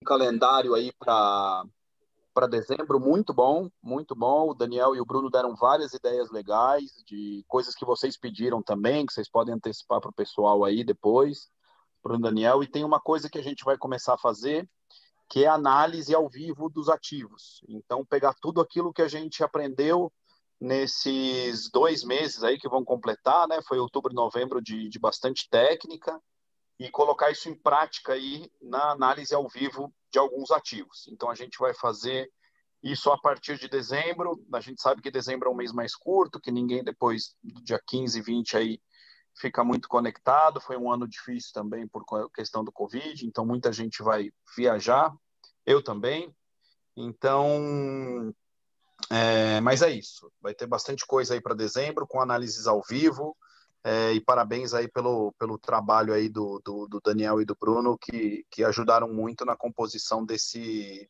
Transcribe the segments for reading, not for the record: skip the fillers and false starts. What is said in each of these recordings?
calendário aí para dezembro, muito bom, muito bom. O Daniel e o Bruno deram várias ideias legais de coisas que vocês pediram também, que vocês podem antecipar para o pessoal aí depois, Bruno e Daniel. E tem uma coisa que a gente vai começar a fazer, que é a análise ao vivo dos ativos. Então, pegar tudo aquilo que a gente aprendeu nesses 2 meses aí que vão completar, né? Foi outubro e novembro de bastante técnica, e colocar isso em prática aí na análise ao vivo de alguns ativos. Então, a gente vai fazer isso a partir de dezembro. A gente sabe que dezembro é um mês mais curto, que ninguém depois do dia 15, 20 aí fica muito conectado. Foi um ano difícil também por questão do Covid, então muita gente vai viajar, eu também. Então, mas é isso. Vai ter bastante coisa aí para dezembro, com análises ao vivo. E parabéns aí pelo trabalho aí do Daniel e do Bruno, que ajudaram muito na composição desse,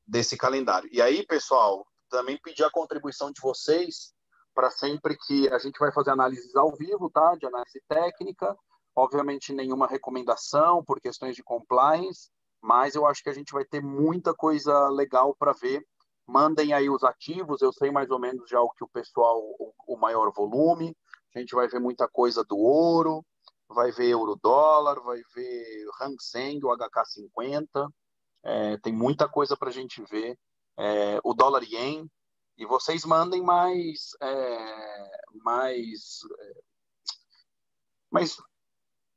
desse calendário. E aí, pessoal, também pedir a contribuição de vocês para sempre que a gente vai fazer análises ao vivo, tá? De análise técnica. Obviamente, nenhuma recomendação por questões de compliance, mas eu acho que a gente vai ter muita coisa legal para ver. Mandem aí os ativos, eu sei mais ou menos já o que o pessoal, o maior volume. A gente vai ver muita coisa do ouro, vai ver euro-dólar, vai ver Hang Seng, o HK50. Tem muita coisa para a gente ver. O dólar ien. E vocês mandem mais,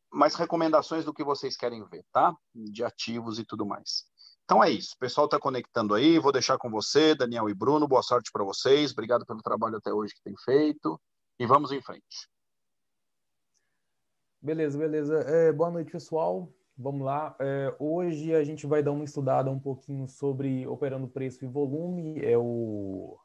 mais recomendações do que vocês querem ver, tá? De ativos e tudo mais. Então é isso. O pessoal está conectando aí. Vou deixar com você, Daniel e Bruno. Boa sorte para vocês. Obrigado pelo trabalho até hoje que tem feito. E vamos em frente. Beleza, beleza. Boa noite, pessoal. Vamos lá. Hoje a gente vai dar uma estudada um pouquinho sobre operando preço e volume. É o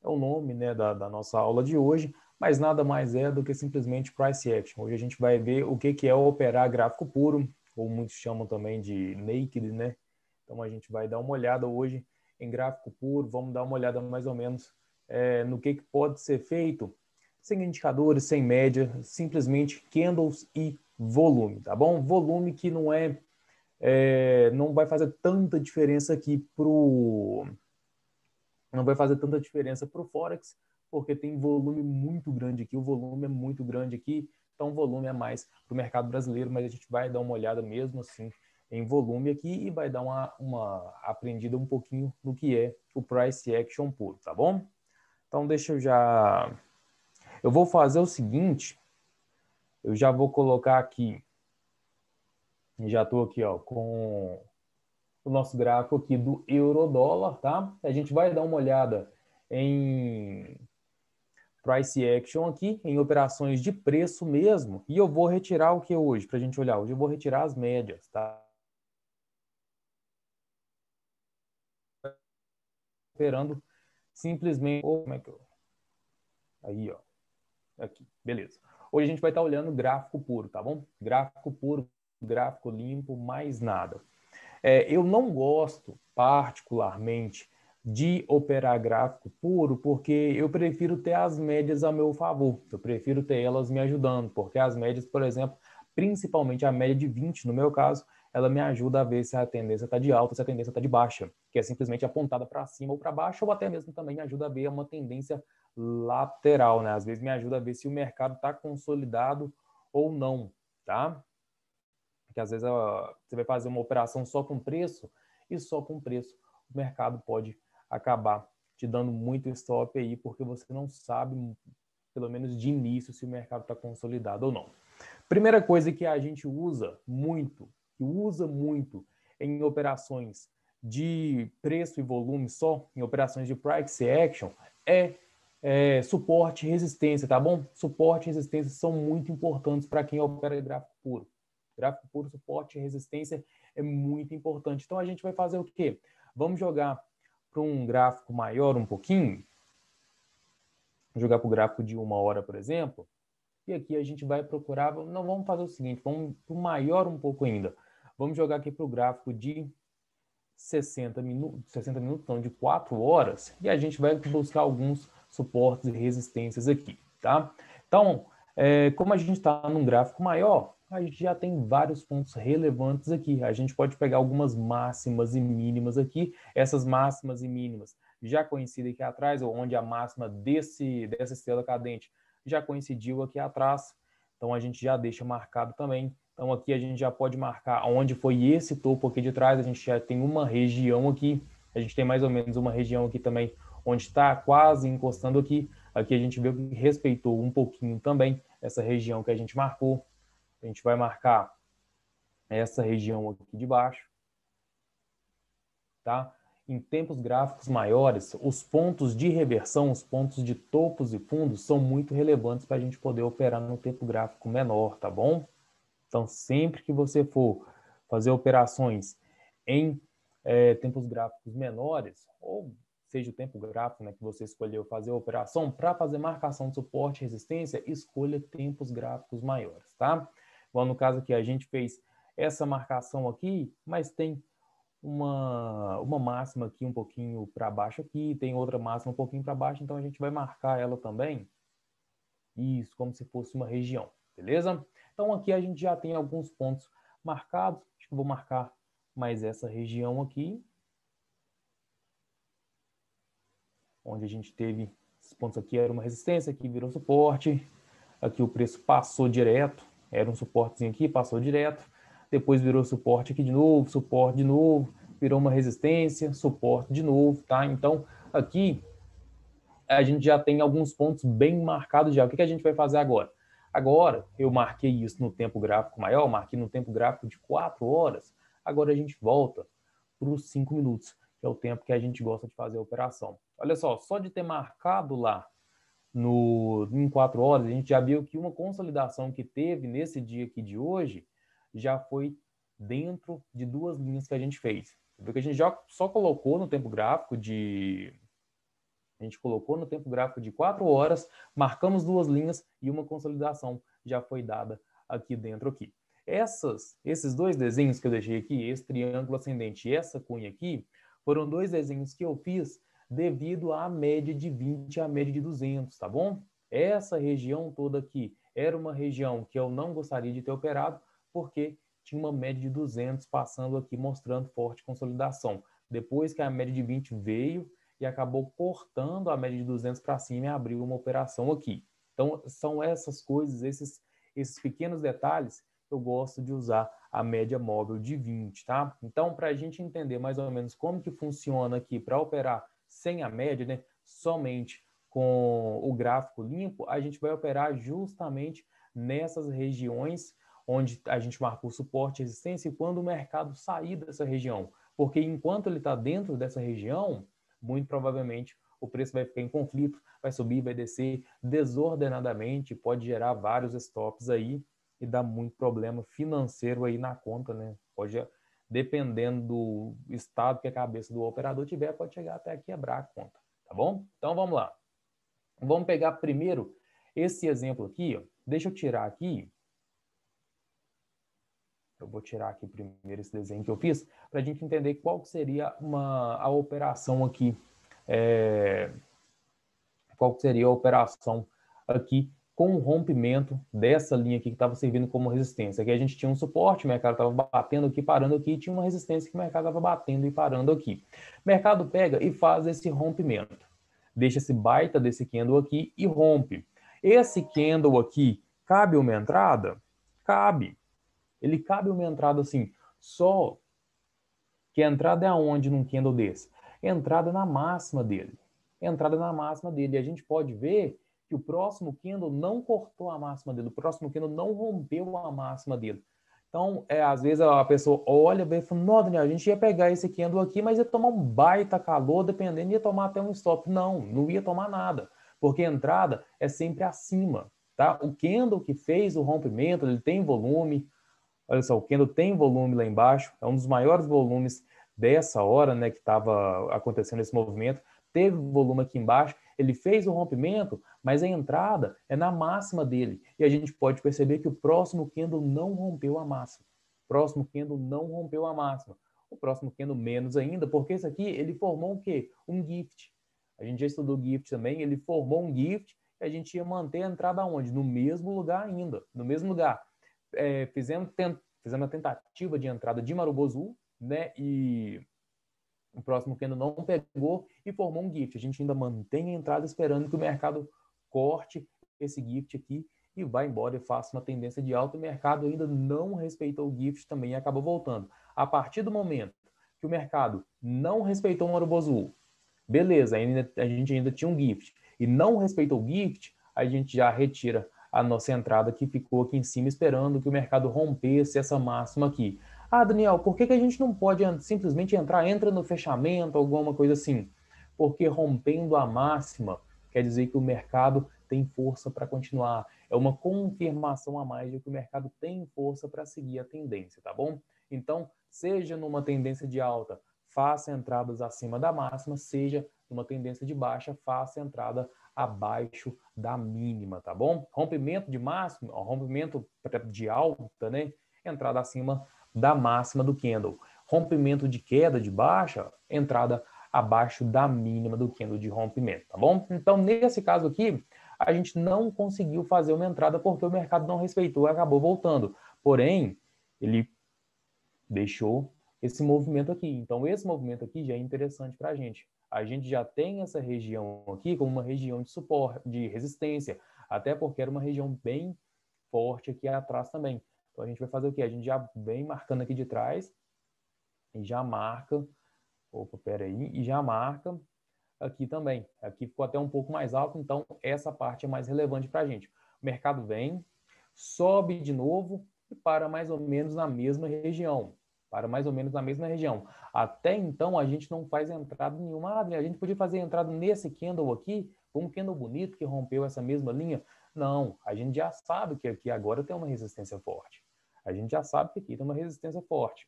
nome, né, da nossa aula de hoje, mas nada mais é do que simplesmente price action. Hoje a gente vai ver o que é operar gráfico puro, ou muitos chamam também de naked, né? Então a gente vai dar uma olhada hoje em gráfico puro, vamos dar uma olhada mais ou menos no que pode ser feito sem indicadores, sem média, simplesmente candles e volume, tá bom? Volume que não vai fazer tanta diferença aqui não vai fazer tanta diferença para o Forex, porque tem volume muito grande aqui, o volume é muito grande aqui, então o volume é mais para o mercado brasileiro, mas a gente vai dar uma olhada mesmo assim em volume aqui e vai dar uma aprendida um pouquinho no que é o price action puro, tá bom? Então deixa eu vou fazer o seguinte, eu já vou colocar aqui, já estou aqui ó, com o nosso gráfico aqui do euro-dólar, tá? A gente vai dar uma olhada em price action aqui, em operações de preço mesmo, e eu vou retirar o que hoje, para a gente olhar? Hoje eu vou retirar as médias, tá? Operando simplesmente... como é que eu... Aí, ó. Aqui, beleza. Hoje a gente vai estar olhando gráfico puro, tá bom? Gráfico puro, gráfico limpo, mais nada. Eu não gosto particularmente de operar gráfico puro, porque eu prefiro ter as médias a meu favor. Eu prefiro ter elas me ajudando, porque as médias, por exemplo, principalmente a média de 20, no meu caso, ela me ajuda a ver se a tendência está de alta, se a tendência está de baixa, que é simplesmente apontada para cima ou para baixo, ou até mesmo também me ajuda a ver uma tendência lateral, né? Às vezes me ajuda a ver se o mercado está consolidado ou não, tá? Porque às vezes você vai fazer uma operação só com preço e só com preço o mercado pode acabar te dando muito stop aí, porque você não sabe, pelo menos de início, se o mercado está consolidado ou não. Primeira coisa que a gente usa muito em operações de preço e volume só, em operações de price action, suporte e resistência, tá bom? Suporte e resistência são muito importantes para quem opera gráfico puro. Gráfico puro, suporte e resistência é muito importante. Então a gente vai fazer o quê? Vamos jogar para um gráfico maior um pouquinho. Jogar para o gráfico de 1 hora, por exemplo. E aqui a gente vai procurar... Não, vamos fazer o seguinte, vamos para o maior um pouco ainda. Vamos jogar aqui para o gráfico de 60 minutos, não, de 4 horas. E a gente vai buscar alguns suportes e resistências aqui, tá? Então, como a gente está num gráfico maior, a gente já tem vários pontos relevantes aqui. A gente pode pegar algumas máximas e mínimas aqui. Essas máximas e mínimas já coincidem aqui atrás, ou onde a máxima dessa estrela cadente já coincidiu aqui atrás. Então, a gente já deixa marcado também. Então, aqui a gente já pode marcar onde foi esse topo aqui de trás. A gente já tem uma região aqui. A gente tem mais ou menos uma região aqui também, onde está quase encostando aqui. Aqui a gente viu que respeitou um pouquinho também essa região que a gente marcou. A gente vai marcar essa região aqui de baixo, tá? Em tempos gráficos maiores, os pontos de reversão, os pontos de topos e fundos são muito relevantes para a gente poder operar no tempo gráfico menor, tá bom? Então, sempre que você for fazer operações em tempos gráficos menores, ou seja o tempo gráfico, né, que você escolheu fazer a operação, para fazer marcação de suporte e resistência, escolha tempos gráficos maiores, tá? Igual no caso aqui, a gente fez essa marcação aqui, mas tem uma máxima aqui um pouquinho para baixo aqui, tem outra máxima um pouquinho para baixo, então a gente vai marcar ela também, isso, como se fosse uma região, beleza? Então aqui a gente já tem alguns pontos marcados, acho que eu vou marcar mais essa região aqui, onde a gente teve esses pontos aqui, era uma resistência, aqui virou suporte, aqui o preço passou direto, era um suportezinho aqui, passou direto, depois virou suporte aqui de novo, suporte de novo, virou uma resistência, suporte de novo, tá? Então, aqui a gente já tem alguns pontos bem marcados já. O que a gente vai fazer agora? Agora, eu marquei isso no tempo gráfico maior, marquei no tempo gráfico de 4 horas, agora a gente volta para os 5 minutos, que é o tempo que a gente gosta de fazer a operação. Olha só de ter marcado lá em 4 horas, a gente já viu que uma consolidação que teve nesse dia aqui de hoje já foi dentro de 2 linhas que a gente fez. Viu que a gente já só colocou no tempo gráfico de... A gente colocou no tempo gráfico de 4 horas, marcamos 2 linhas e uma consolidação já foi dada aqui dentro aqui. Esses 2 desenhos que eu deixei aqui, esse triângulo ascendente e essa cunha aqui, foram 2 desenhos que eu fiz devido à média de 20 e à média de 200, tá bom? Essa região toda aqui era uma região que eu não gostaria de ter operado, porque tinha uma média de 200 passando aqui, mostrando forte consolidação. Depois que a média de 20 veio e acabou cortando a média de 200 para cima e abriu uma operação aqui. Então, são essas coisas, esses pequenos detalhes que eu gosto de usar a média móvel de 20, tá? Então, para a gente entender mais ou menos como que funciona aqui para operar sem a média, né, somente com o gráfico limpo, a gente vai operar justamente nessas regiões onde a gente marcou suporte e resistência e quando o mercado sair dessa região. Porque enquanto ele está dentro dessa região, muito provavelmente o preço vai ficar em conflito, vai subir, vai descer desordenadamente, pode gerar vários stops aí e dar muito problema financeiro aí na conta, né? Pode, dependendo do estado que a cabeça do operador tiver, pode chegar até quebrar a conta, tá bom? Então vamos lá. Vamos pegar primeiro esse exemplo aqui, ó. Deixa eu tirar aqui. Eu vou tirar aqui primeiro esse desenho que eu fiz para a gente entender qual seria a operação aqui. Qual seria a operação aqui com o rompimento dessa linha aqui que estava servindo como resistência. Aqui a gente tinha um suporte, o mercado estava batendo aqui, parando aqui, e tinha uma resistência que o mercado estava batendo e parando aqui. O mercado pega e faz esse rompimento. Deixa esse baita desse candle aqui e rompe. Esse candle aqui, cabe uma entrada? Cabe. Ele cabe uma entrada assim, só que a entrada é aonde num candle desse? Entrada na máxima dele. Entrada na máxima dele. E a gente pode ver que o próximo candle não cortou a máxima dele, o próximo candle não rompeu a máxima dele. Então, às vezes a pessoa olha e fala, não, Daniel, a gente ia pegar esse candle aqui, mas ia tomar um baita calor, dependendo, ia tomar até um stop. Não ia tomar nada, porque a entrada é sempre acima, tá? O candle que fez o rompimento, ele tem volume. Olha só, o candle tem volume lá embaixo, é um dos maiores volumes dessa hora, né, que estava acontecendo esse movimento. Teve volume aqui embaixo, ele fez o rompimento, mas a entrada é na máxima dele. E a gente pode perceber que o próximo candle não rompeu a máxima. O próximo candle não rompeu a máxima. O próximo candle menos ainda, porque esse aqui ele formou o quê? Um gift. A gente já estudou gift também, ele formou um gift e a gente ia manter a entrada onde? No mesmo lugar ainda, no mesmo lugar. fizemos a tentativa de entrada de Marubozu, né? E o próximo candle não pegou e formou um gift. A gente ainda mantém a entrada esperando que o mercado corte esse gift aqui e vai embora e faça uma tendência de alta. O mercado ainda não respeitou o gift também e acabou voltando. A partir do momento que o mercado não respeitou o Marubozu, beleza, a gente ainda tinha um gift e não respeitou o gift, a gente já retira a nossa entrada que ficou aqui em cima esperando que o mercado rompesse essa máxima aqui. Ah, Daniel, por que a gente não pode simplesmente entra no fechamento, alguma coisa assim? Porque rompendo a máxima quer dizer que o mercado tem força para continuar. É uma confirmação a mais de que o mercado tem força para seguir a tendência, tá bom? Então, seja numa tendência de alta, faça entradas acima da máxima, seja numa tendência de baixa, faça entrada abaixo da mínima, tá bom? Rompimento de máxima, rompimento de alta, né? Entrada acima da máxima do candle. Rompimento de queda de baixa, entrada abaixo da mínima do candle de rompimento, tá bom? Então, nesse caso aqui, a gente não conseguiu fazer uma entrada porque o mercado não respeitou e acabou voltando. Porém, ele deixou esse movimento aqui. Então, esse movimento aqui já é interessante para a gente. A gente já tem essa região aqui como uma região de suporte, de resistência, até porque era uma região bem forte aqui atrás também. Então, a gente vai fazer o quê? A gente já vem marcando aqui de trás e já marca, opa, peraí, e já marca aqui também. Aqui ficou até um pouco mais alto, então essa parte é mais relevante para a gente. O mercado vem, sobe de novo e para mais ou menos na mesma região. Para mais ou menos na mesma região. Até então, a gente não faz entrada nenhuma. Ah, a gente podia fazer entrada nesse candle aqui, um candle bonito que rompeu essa mesma linha. Não, a gente já sabe que aqui agora tem uma resistência forte. A gente já sabe que aqui tem uma resistência forte.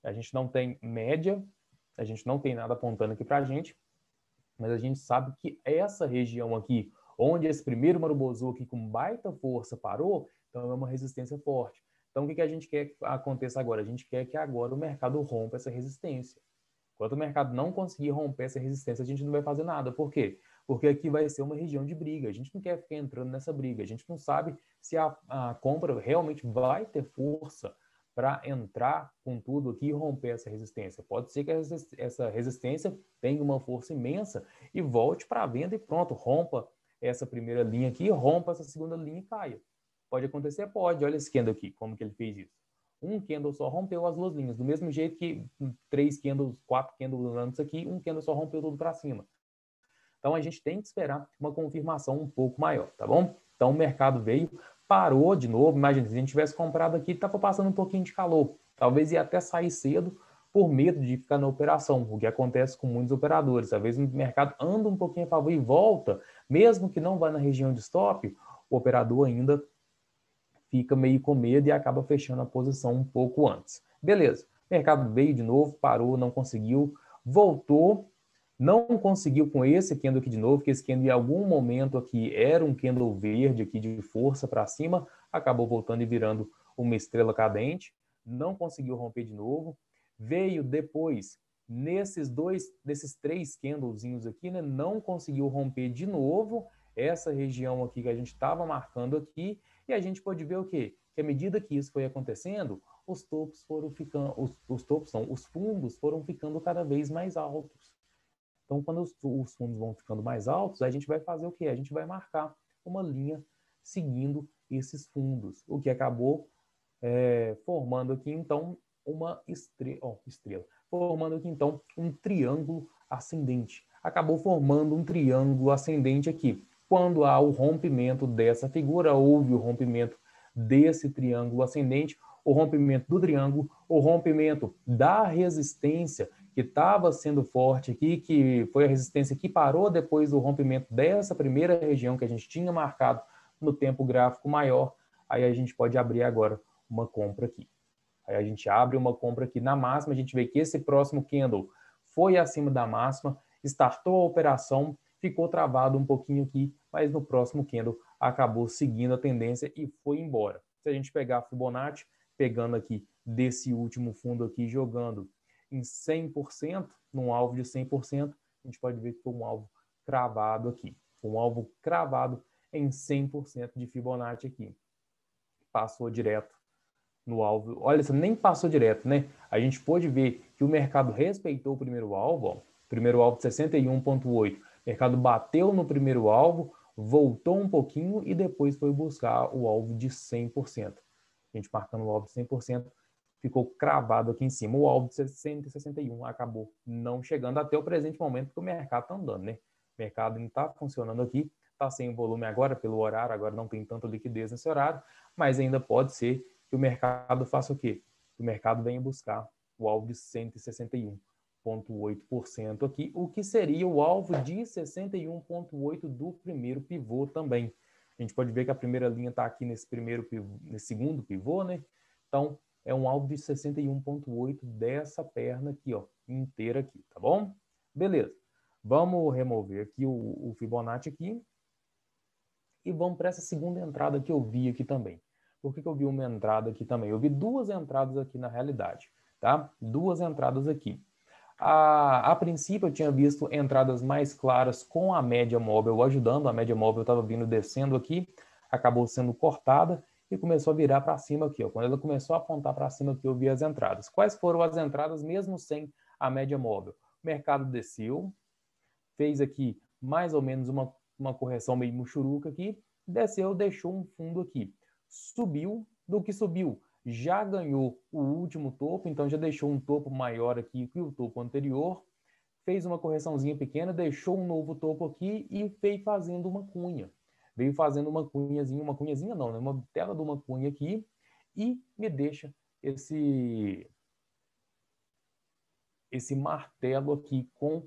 A gente não tem média, a gente não tem nada apontando aqui para a gente, mas a gente sabe que essa região aqui, onde esse primeiro Marubozu aqui com baita força parou, então é uma resistência forte. Então o que a gente quer que aconteça agora? A gente quer que agora o mercado rompa essa resistência. Enquanto o mercado não conseguir romper essa resistência, a gente não vai fazer nada. Por quê? Porque aqui vai ser uma região de briga. A gente não quer ficar entrando nessa briga. A gente não sabe se a compra realmente vai ter força para entrar com tudo aqui e romper essa resistência. Pode ser que essa resistência tenha uma força imensa e volte para a venda e pronto, rompa essa primeira linha aqui, rompa essa segunda linha e caia. Pode acontecer? Pode. Olha esse candle aqui, como que ele fez isso. Um candle só rompeu as duas linhas, do mesmo jeito que 3 candles, 4 candles antes aqui, um candle só rompeu tudo para cima. Então a gente tem que esperar uma confirmação um pouco maior, tá bom? Então o mercado veio, parou de novo. Imagina, se a gente tivesse comprado aqui, estava passando um pouquinho de calor. Talvez ia até sair cedo por medo de ficar na operação, o que acontece com muitos operadores. Às vezes o mercado anda um pouquinho a favor e volta, mesmo que não vá na região de stop, o operador ainda fica meio com medo e acaba fechando a posição um pouco antes. Beleza, o mercado veio de novo, parou, não conseguiu, voltou, não conseguiu com esse candle aqui de novo, que esse candle em algum momento aqui era um candle verde aqui de força para cima, acabou voltando e virando uma estrela cadente, não conseguiu romper de novo, veio depois desses 3 candlezinhos aqui, né, não conseguiu romper de novo essa região aqui que a gente estava marcando aqui, e a gente pode ver o quê? Que à medida que isso foi acontecendo, os topos foram ficando, os fundos foram ficando cada vez mais altos. Então, quando os fundos vão ficando mais altos, a gente vai fazer o quê? A gente vai marcar uma linha seguindo esses fundos, o que acabou formando aqui, então, uma estrela. Formando aqui, então, um triângulo ascendente. Acabou formando um triângulo ascendente aqui. Quando há o rompimento dessa figura, houve o rompimento desse triângulo ascendente, o rompimento do triângulo, o rompimento da resistência que estava sendo forte aqui, que foi a resistência que parou depois do rompimento dessa primeira região que a gente tinha marcado no tempo gráfico maior. Aí a gente pode abrir agora uma compra aqui. Aí a gente abre uma compra aqui na máxima, a gente vê que esse próximo candle foi acima da máxima, startou a operação, ficou travado um pouquinho aqui, mas no próximo candle acabou seguindo a tendência e foi embora. Se a gente pegar a Fibonacci, pegando aqui desse último fundo aqui, jogando em 100%, num alvo de 100%, a gente pode ver que foi um alvo cravado aqui. Um alvo cravado em 100% de Fibonacci aqui. Passou direto no alvo. Olha, você nem passou direto, né? A gente pôde ver que o mercado respeitou o primeiro alvo, ó, primeiro alvo de 61,8. O mercado bateu no primeiro alvo, voltou um pouquinho e depois foi buscar o alvo de 100%. A gente marcando o alvo de 100%, ficou cravado aqui em cima. O alvo de 161 acabou não chegando até o presente momento, porque o mercado está andando, né? O mercado não está funcionando aqui, está sem volume agora, pelo horário, agora não tem tanta liquidez nesse horário, mas ainda pode ser que o mercado faça o quê? Que o mercado venha buscar o alvo de 161,8% aqui, o que seria o alvo de 61,8% do primeiro pivô também. A gente pode ver que a primeira linha está aqui nesse nesse segundo pivô, né? Então, é um alvo de 61,8 dessa perna aqui, ó, inteira aqui, tá bom? Beleza. Vamos remover aqui o Fibonacci aqui e vamos para essa segunda entrada que eu vi aqui também. Por que eu vi uma entrada aqui também? Eu vi duas entradas aqui na realidade, tá? Duas entradas aqui. A princípio eu tinha visto entradas mais claras com a média móvel ajudando, a média móvel estava vindo descendo aqui, acabou sendo cortada e começou a virar para cima aqui. Ó. Quando ela começou a apontar para cima aqui, eu vi as entradas. Quais foram as entradas mesmo sem a média móvel? O mercado desceu, fez aqui mais ou menos uma correção meio muxuruca aqui, desceu, deixou um fundo aqui. Subiu, do que subiu? Já ganhou o último topo, então já deixou um topo maior aqui que o topo anterior, fez uma correçãozinha pequena, deixou um novo topo aqui e veio fazendo uma cunha. Veio fazendo uma cunhazinha não, né? Uma tela de uma cunha aqui e me deixa esse martelo aqui com...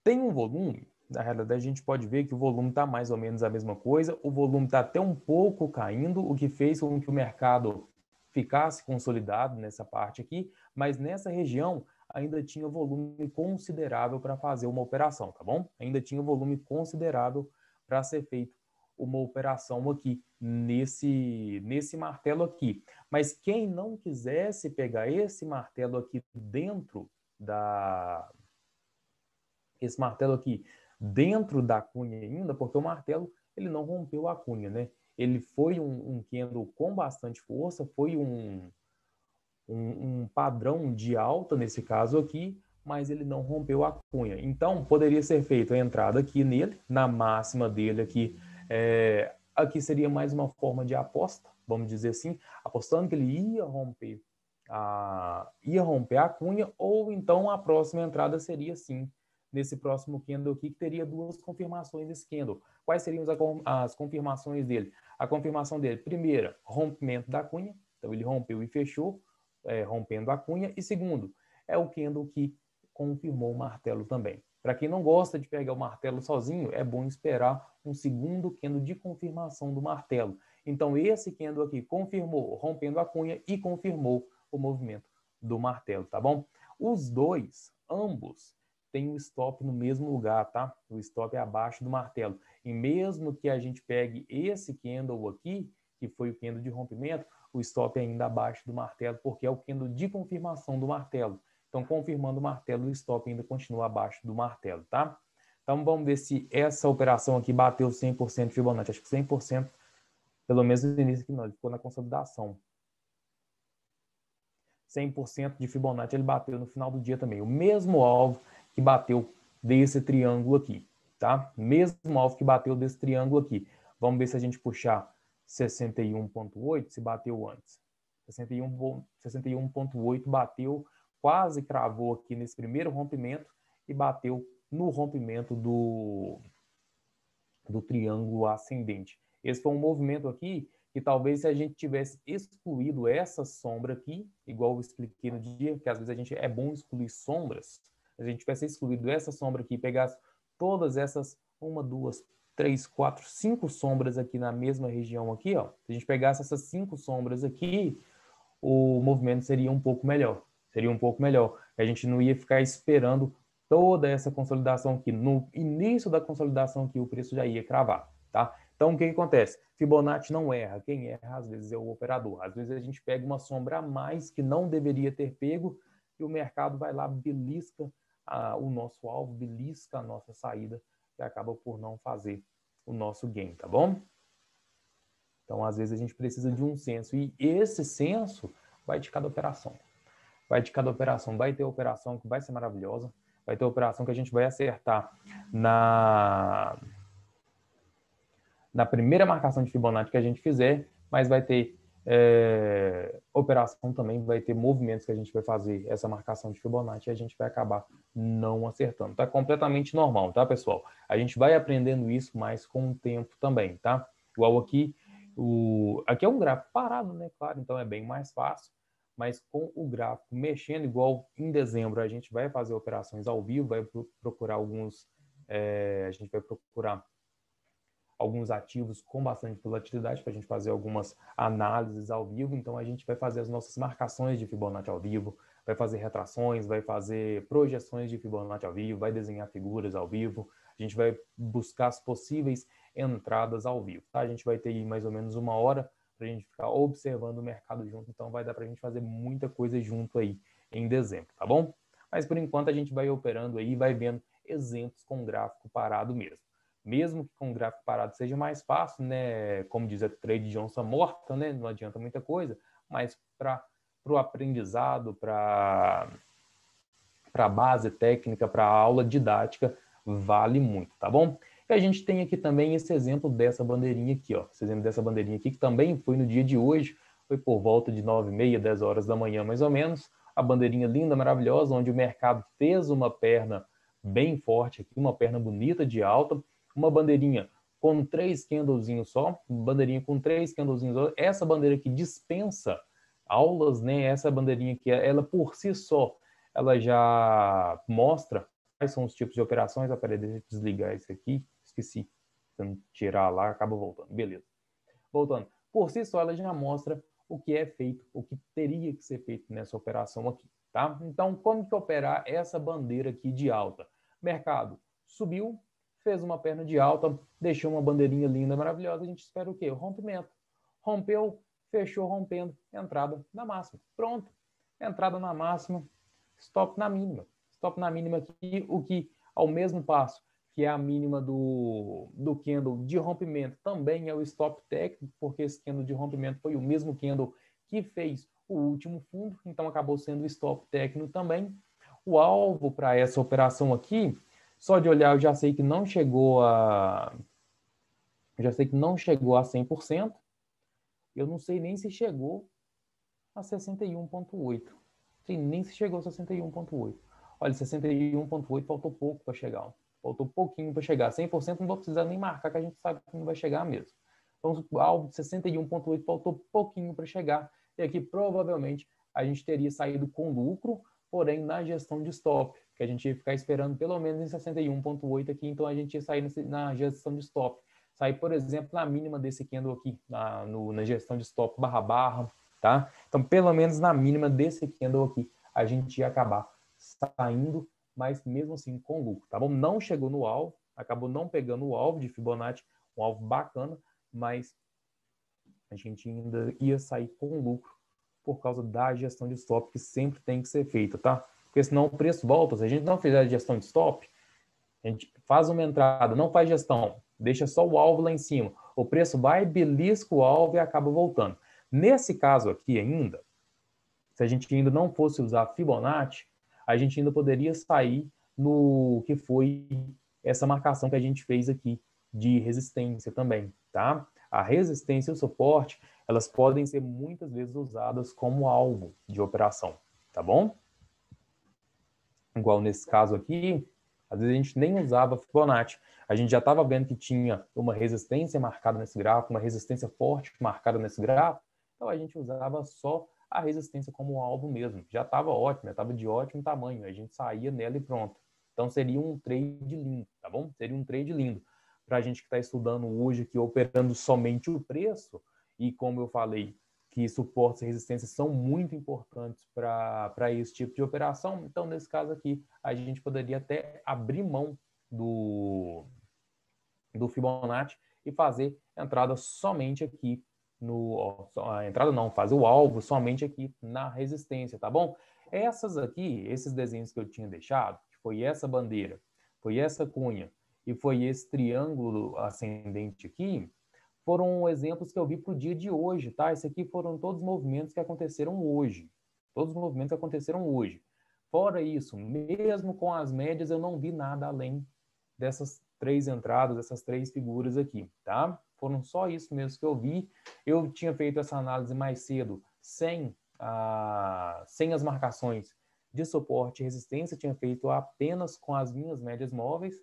Tem um volume, na realidade a gente pode ver que o volume está mais ou menos a mesma coisa, o volume está até um pouco caindo, o que fez com que o mercado ficasse consolidado nessa parte aqui, mas nessa região ainda tinha volume considerável para fazer uma operação, tá bom? Ainda tinha volume considerável para ser feito uma operação aqui, nesse martelo aqui. Mas quem não quisesse pegar esse martelo aqui dentro esse martelo aqui dentro da cunha ainda, porque o martelo ele não rompeu a cunha, né? Ele foi um candle com bastante força, foi um padrão de alta nesse caso aqui, mas ele não rompeu a cunha. Então, poderia ser feita a entrada aqui nele, na máxima dele aqui. Aqui seria mais uma forma de aposta, vamos dizer assim, apostando que ele ia romper a cunha, ou então a próxima entrada seria sim nesse próximo candle aqui, que teria duas confirmações desse candle. Quais seriam as confirmações dele? A confirmação dele, primeira, rompimento da cunha, então ele rompeu e fechou, rompendo a cunha, e segundo, é o candle que confirmou o martelo também. Para quem não gosta de pegar o martelo sozinho, é bom esperar um segundo candle de confirmação do martelo. Então esse candle aqui confirmou, rompendo a cunha, e confirmou o movimento do martelo, tá bom? Os dois, ambos, tem um stop no mesmo lugar, tá? O stop é abaixo do martelo. E mesmo que a gente pegue esse candle aqui, que foi o candle de rompimento, o stop é ainda abaixo do martelo, porque é o candle de confirmação do martelo. Então, confirmando o martelo, o stop ainda continua abaixo do martelo, tá? Então, vamos ver se essa operação aqui bateu 100% de Fibonacci. Acho que 100%, pelo menos no início aqui não, ele ficou na consolidação. 100% de Fibonacci ele bateu no final do dia também. O mesmo alvo que bateu desse triângulo aqui, tá? Mesmo alvo que bateu desse triângulo aqui. Vamos ver se a gente puxar 61,8, se bateu antes. 61,8 bateu, quase cravou aqui nesse primeiro rompimento e bateu no rompimento do triângulo ascendente. Esse foi um movimento aqui que talvez se a gente tivesse excluído essa sombra aqui, igual eu expliquei no dia, que às vezes a gente é bom excluir sombras, se a gente tivesse excluído essa sombra aqui, pegasse todas essas, 1, 2, 3, 4, 5 sombras aqui na mesma região aqui, ó, se a gente pegasse essas 5 sombras aqui, o movimento seria um pouco melhor. Seria um pouco melhor. A gente não ia ficar esperando toda essa consolidação aqui. No início da consolidação aqui, o preço já ia cravar, tá? Então, o que acontece? Fibonacci não erra. Quem erra, às vezes, é o operador. Às vezes, a gente pega uma sombra a mais que não deveria ter pego e o mercado vai lá, belisca o nosso alvo, belisca a nossa saída e acaba por não fazer o nosso gain, tá bom? Então, às vezes, a gente precisa de um senso. E esse senso Vai de cada operação. Vai de cada operação. Vai ter operação que vai ser maravilhosa. Vai ter operação que a gente vai acertar na primeira marcação de Fibonacci que a gente fizer, mas vai ter operação também, vai ter movimentos que a gente vai fazer essa marcação de Fibonacci e a gente vai acabar não acertando. Tá completamente normal, tá, pessoal? A gente vai aprendendo isso mais com o tempo também, tá? Igual aqui, aqui é um gráfico parado, né? Claro, então é bem mais fácil, mas com o gráfico mexendo, igual em dezembro a gente vai fazer operações ao vivo, vai procurar a gente vai procurar alguns ativos com bastante volatilidade para a gente fazer algumas análises ao vivo. Então, a gente vai fazer as nossas marcações de Fibonacci ao vivo, vai fazer retrações, vai fazer projeções de Fibonacci ao vivo, vai desenhar figuras ao vivo, a gente vai buscar as possíveis entradas ao vivo. Tá? A gente vai ter aí mais ou menos 1 hora para a gente ficar observando o mercado junto, então vai dar para a gente fazer muita coisa junto aí em dezembro, tá bom? Mas, por enquanto, a gente vai operando aí, vai vendo exemplos com gráfico parado mesmo. Mesmo que com o gráfico parado seja mais fácil, né? Como diz a Trade Johnson, morta, né? Não adianta muita coisa, mas para o aprendizado, para a base técnica, para a aula didática, vale muito, tá bom? E a gente tem aqui também esse exemplo dessa bandeirinha aqui, ó. Esse exemplo dessa bandeirinha aqui, que também foi no dia de hoje, foi por volta de 9h30, 10 horas da manhã, mais ou menos. A bandeirinha linda, maravilhosa, onde o mercado fez uma perna bem forte aqui, uma perna bonita de alta, uma bandeirinha com 3 candlezinhos só, bandeirinha com 3 candlezinhos só. Essa bandeira que dispensa aulas, né? Essa bandeirinha aqui, ela por si só, ela já mostra quais são os tipos de operações. Peraí, deixa eu desligar isso aqui, esqueci. Se eu não tirar lá, acaba voltando. Beleza. Voltando. Por si só, ela já mostra o que é feito, o que teria que ser feito nessa operação aqui, tá? Então, como que operar essa bandeira aqui de alta? Mercado subiu, fez uma perna de alta, deixou uma bandeirinha linda, maravilhosa, a gente espera o quê? O rompimento. Rompeu, fechou rompendo, entrada na máxima. Pronto. Entrada na máxima, stop na mínima. Stop na mínima aqui, o que ao mesmo passo que é a mínima do candle de rompimento, também é o stop técnico, porque esse candle de rompimento foi o mesmo candle que fez o último fundo, então acabou sendo o stop técnico também. O alvo para essa operação aqui, só de olhar eu já sei que não chegou a 100%. Eu não sei nem se chegou a 61,8. Nem se chegou a 61,8. Olha, 61,8 faltou pouco para chegar. Faltou pouquinho para chegar. 100% não vou precisar nem marcar, que a gente sabe que não vai chegar mesmo. Então, o alvo de 61,8 faltou pouquinho para chegar. E aqui, provavelmente, a gente teria saído com lucro, porém, na gestão de stop, que a gente ia ficar esperando pelo menos em 61,8 aqui. Então, a gente ia sair na gestão de stop. Sair, por exemplo, na mínima desse candle aqui, na gestão de stop //, tá? Então, pelo menos na mínima desse candle aqui, a gente ia acabar saindo, mas mesmo assim com lucro, tá bom? Não chegou no alvo, acabou não pegando o alvo de Fibonacci, um alvo bacana, mas a gente ainda ia sair com lucro por causa da gestão de stop, que sempre tem que ser feita, tá? Porque senão o preço volta. Se a gente não fizer a gestão de stop, a gente faz uma entrada, não faz gestão, deixa só o alvo lá em cima. O preço vai, belisca o alvo e acaba voltando. Nesse caso aqui ainda, se a gente ainda não fosse usar Fibonacci, a gente ainda poderia sair no que foi essa marcação que a gente fez aqui de resistência também, tá? A resistência e o suporte, elas podem ser muitas vezes usadas como alvo de operação, tá bom? Igual nesse caso aqui, às vezes a gente nem usava Fibonacci. A gente já estava vendo que tinha uma resistência marcada nesse gráfico, uma resistência forte marcada nesse gráfico, então a gente usava só a resistência como alvo mesmo. Já estava ótimo, já estava de ótimo tamanho. A gente saía nela e pronto. Então seria um trade lindo, tá bom? Seria um trade lindo. Para a gente que está estudando hoje aqui, operando somente o preço, e como eu falei, que suportes e resistências são muito importantes para esse tipo de operação, então nesse caso aqui, a gente poderia até abrir mão do Fibonacci e fazer entrada somente aqui a entrada não, fazer o alvo somente aqui na resistência, tá bom? Essas aqui, esses desenhos que eu tinha deixado, que foi essa bandeira, foi essa cunha e foi esse triângulo ascendente aqui, foram exemplos que eu vi para o dia de hoje, tá? Esse aqui foram todos os movimentos que aconteceram hoje. Todos os movimentos que aconteceram hoje. Fora isso, mesmo com as médias, eu não vi nada além dessas 3 entradas, dessas 3 figuras aqui, tá? Foram só isso mesmo que eu vi. Eu tinha feito essa análise mais cedo, sem as marcações de suporte e resistência, tinha feito apenas com as minhas médias móveis,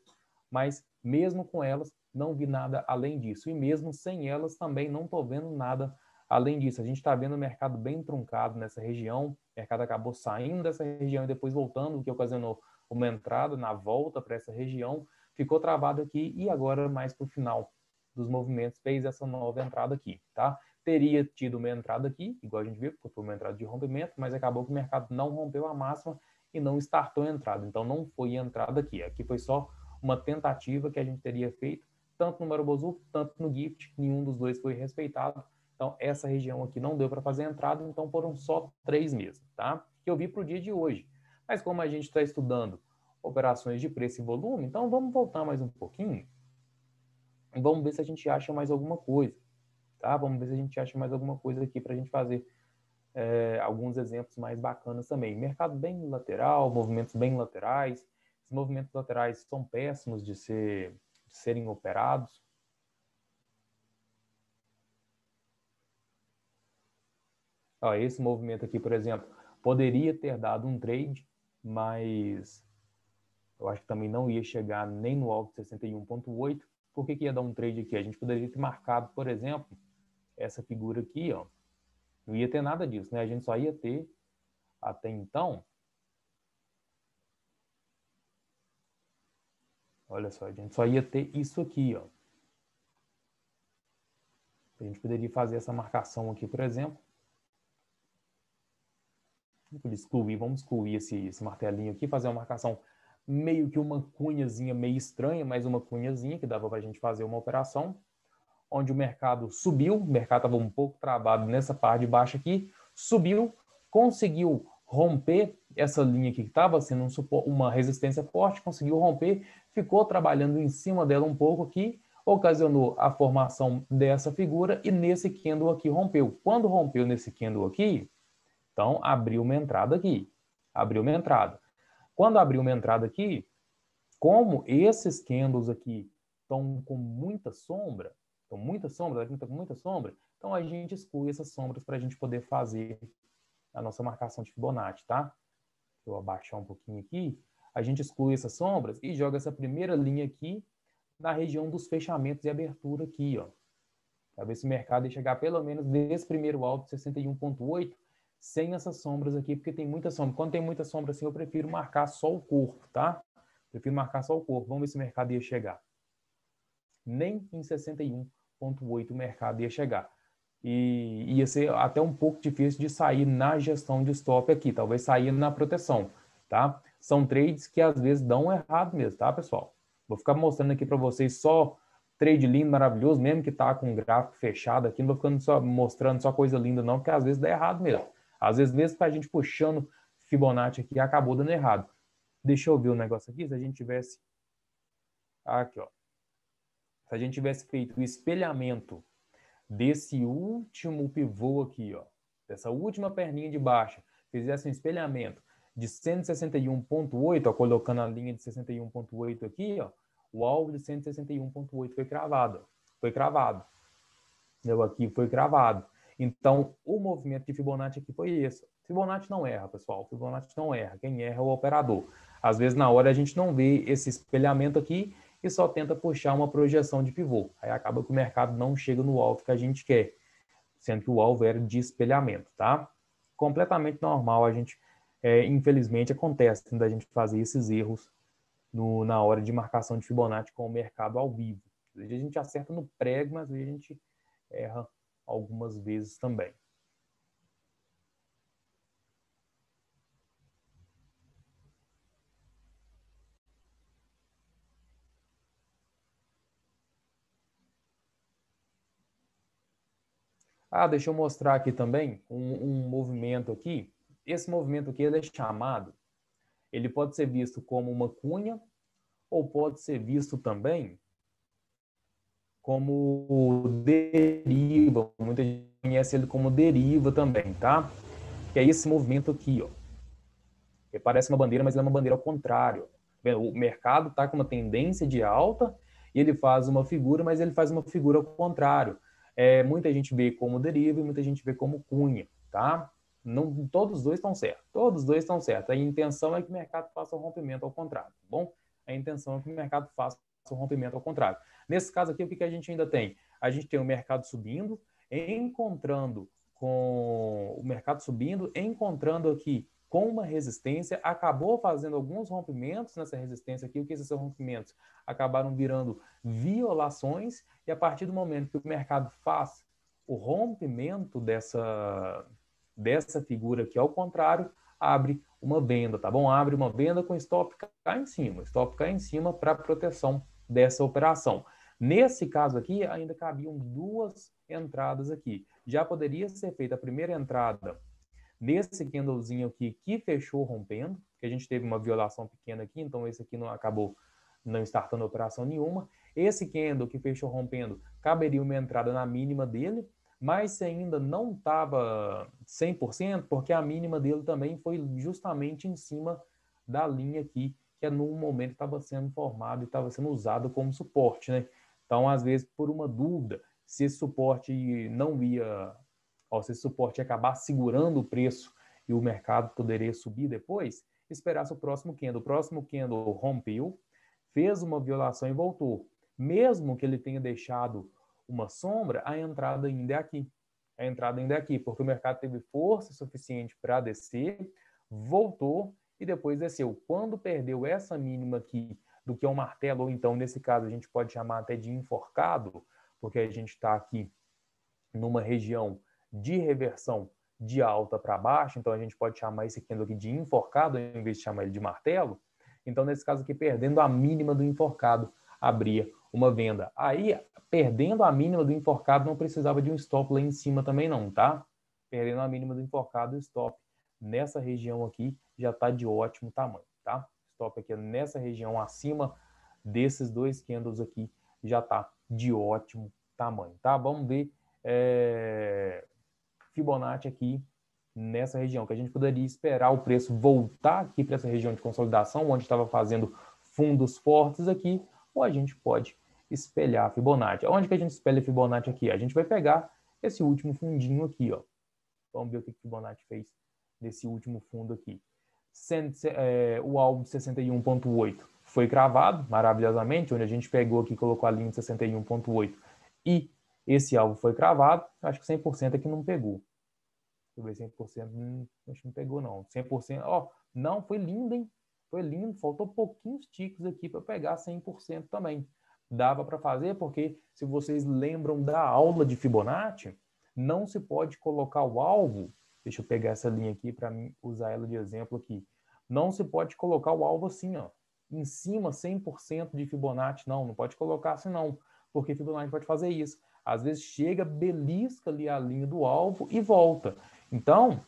mas mesmo com elas, não vi nada além disso. E mesmo sem elas, também não estou vendo nada além disso. A gente está vendo o mercado bem truncado nessa região. O mercado acabou saindo dessa região e depois voltando, o que ocasionou uma entrada na volta para essa região. Ficou travado aqui e agora, mais para o final dos movimentos, fez essa nova entrada aqui, tá? Teria tido uma entrada aqui, igual a gente viu, porque foi uma entrada de rompimento, mas acabou que o mercado não rompeu a máxima e não startou a entrada. Então, não foi entrada aqui. Aqui foi só uma tentativa que a gente teria feito, tanto no Marubozu, tanto no Gift, nenhum dos dois foi respeitado. Então, essa região aqui não deu para fazer a entrada, então foram só 3 mesmo, tá? Que eu vi para o dia de hoje. Mas como a gente está estudando operações de preço e volume, então vamos voltar mais um pouquinho e vamos ver se a gente acha mais alguma coisa, tá? Vamos ver se a gente acha mais alguma coisa aqui para a gente fazer alguns exemplos mais bacanas também. Mercado bem lateral, movimentos bem laterais. Esses movimentos laterais são péssimos de serem operados. Ó, esse movimento aqui, por exemplo, poderia ter dado um trade, mas eu acho que também não ia chegar nem no alto de 61,8. Por que ia dar um trade aqui? A gente poderia ter marcado, por exemplo, essa figura aqui, ó. Não ia ter nada disso, né? A gente só ia ter, até então, olha só, a gente só ia ter isso aqui, ó. A gente poderia fazer essa marcação aqui, por exemplo. Vamos excluir esse martelinho aqui, fazer uma marcação meio que uma cunhazinha meio estranha, mas uma cunhazinha que dava para a gente fazer uma operação, onde o mercado subiu, o mercado estava um pouco travado nessa parte de baixo aqui, subiu, conseguiu romper essa linha aqui que estava sendo uma resistência forte, conseguiu romper, ficou trabalhando em cima dela um pouco aqui, ocasionou a formação dessa figura e nesse candle aqui rompeu. Quando rompeu nesse candle aqui, então abriu uma entrada aqui, abriu uma entrada. Quando abriu uma entrada aqui, como esses candles aqui estão com muita sombra, estão com muita sombra, então a gente exclui essas sombras para a gente poder fazer a nossa marcação de Fibonacci, tá? Deixa eu abaixar um pouquinho aqui. A gente exclui essas sombras e joga essa primeira linha aqui na região dos fechamentos e abertura aqui, ó. Para ver se o mercado ia chegar pelo menos desse primeiro alto de 61,8 sem essas sombras aqui, porque tem muita sombra. Quando tem muita sombra assim, eu prefiro marcar só o corpo, tá? Prefiro marcar só o corpo. Vamos ver se o mercado ia chegar. Nem em 61,8 o mercado ia chegar. E ia ser até um pouco difícil de sair na gestão de stop aqui. Talvez sair na proteção, tá? São trades que às vezes dão errado mesmo, tá, pessoal? Vou ficar mostrando aqui para vocês só trade lindo, maravilhoso, mesmo que tá com o gráfico fechado aqui. Não vou ficando só mostrando só coisa linda não, porque às vezes dá errado mesmo. Às vezes mesmo com a gente puxando Fibonacci aqui, acabou dando errado. Deixa eu ver o negócio aqui, se a gente tivesse... Aqui, ó. Se a gente tivesse feito o espelhamento desse último pivô aqui, ó, dessa última perninha de baixa, fizesse um espelhamento de 161,8, ó, colocando a linha de 61,8 aqui, ó, o alvo de 161,8 foi cravado. Foi cravado. Eu aqui foi cravado. Então, o movimento de Fibonacci aqui foi esse. Fibonacci não erra, pessoal. Fibonacci não erra. Quem erra é o operador. Às vezes, na hora, a gente não vê esse espelhamento aqui e só tenta puxar uma projeção de pivô. Aí acaba que o mercado não chega no alvo que a gente quer, sendo que o alvo era de espelhamento, tá? Completamente normal. A gente, infelizmente, acontece da gente fazer esses erros na hora de marcação de Fibonacci com o mercado ao vivo. Às vezes a gente acerta no prego, mas às vezes a gente erra algumas vezes também. Deixa eu mostrar aqui também um movimento aqui. Esse movimento aqui ele é chamado, ele pode ser visto como uma cunha ou pode ser visto também como deriva, muita gente conhece ele como deriva também, tá? Que é esse movimento aqui, ó. Que parece uma bandeira, mas ele é uma bandeira ao contrário. O mercado está com uma tendência de alta e ele faz uma figura, mas ele faz uma figura ao contrário. Muita gente vê como deriva e muita gente vê como cunha, tá? Não, todos os dois estão certos. Todos os dois estão certos. A intenção é que o mercado faça um rompimento ao contrário, tá bom? A intenção é que o mercado faça um rompimento ao contrário. Nesse caso aqui, o que a gente ainda tem? A gente tem o mercado subindo, encontrando aqui com uma resistência, acabou fazendo alguns rompimentos nessa resistência aqui. O que esses rompimentos acabaram virando violações, e a partir do momento que o mercado faz o rompimento dessa figura aqui ao contrário, abre uma venda, tá bom? Abre uma venda com stop cá em cima para proteção dessa operação. Nesse caso aqui, ainda cabiam duas entradas aqui. Já poderia ser feita a primeira entrada nesse candlezinho aqui que fechou rompendo, que a gente teve uma violação pequena aqui, então esse aqui não acabou não startando operação nenhuma. Esse candle que fechou rompendo, caberia uma entrada na mínima dele, mas se ainda não estava 100%, porque a mínima dele também foi justamente em cima da linha aqui, que no momento estava sendo formado e estava sendo usado como suporte, né? Então, às vezes, por uma dúvida, se esse suporte não ia se esse suporte acabar segurando o preço e o mercado poderia subir depois, esperasse o próximo candle. O próximo candle rompeu, fez uma violação e voltou. Mesmo que ele tenha deixado uma sombra, a entrada ainda é aqui. A entrada ainda é aqui, porque o mercado teve força suficiente para descer, voltou e depois desceu. Quando perdeu essa mínima aqui, do que é um martelo, ou então, nesse caso, a gente pode chamar até de enforcado, porque a gente está aqui numa região de reversão de alta para baixo, então a gente pode chamar esse candle aqui de enforcado, em vez de chamar ele de martelo. Então, nesse caso aqui, perdendo a mínima do enforcado, abria uma venda. Aí, perdendo a mínima do enforcado, não precisava de um stop lá em cima também não, tá? Perdendo a mínima do enforcado, o stop nessa região aqui já está de ótimo tamanho, tá? Stop aqui nessa região acima desses dois candles aqui já está de ótimo tamanho, tá? Vamos ver Fibonacci aqui nessa região, que a gente poderia esperar o preço voltar aqui para essa região de consolidação, onde estava fazendo fundos fortes aqui, ou a gente pode espelhar a Fibonacci. Onde que a gente espelha a Fibonacci aqui? A gente vai pegar esse último fundinho aqui, ó. Vamos ver o que a Fibonacci fez nesse último fundo aqui. O alvo de 61,8 foi cravado maravilhosamente, onde a gente pegou aqui, colocou a linha de 61,8 e esse alvo foi cravado. Acho que 100% aqui não pegou. Deixa eu ver 100%, acho que não pegou não. 100%, não, foi lindo, hein? Foi lindo, faltou pouquinhos ticos aqui para pegar 100% também. Dava para fazer porque, se vocês lembram da aula de Fibonacci, não se pode colocar o alvo, deixa eu pegar essa linha aqui para usar ela de exemplo aqui, não se pode colocar o alvo assim, ó, em cima 100% de Fibonacci, não pode colocar assim não, porque Fibonacci pode fazer isso. Às vezes chega, belisca ali a linha do alvo e volta. Então,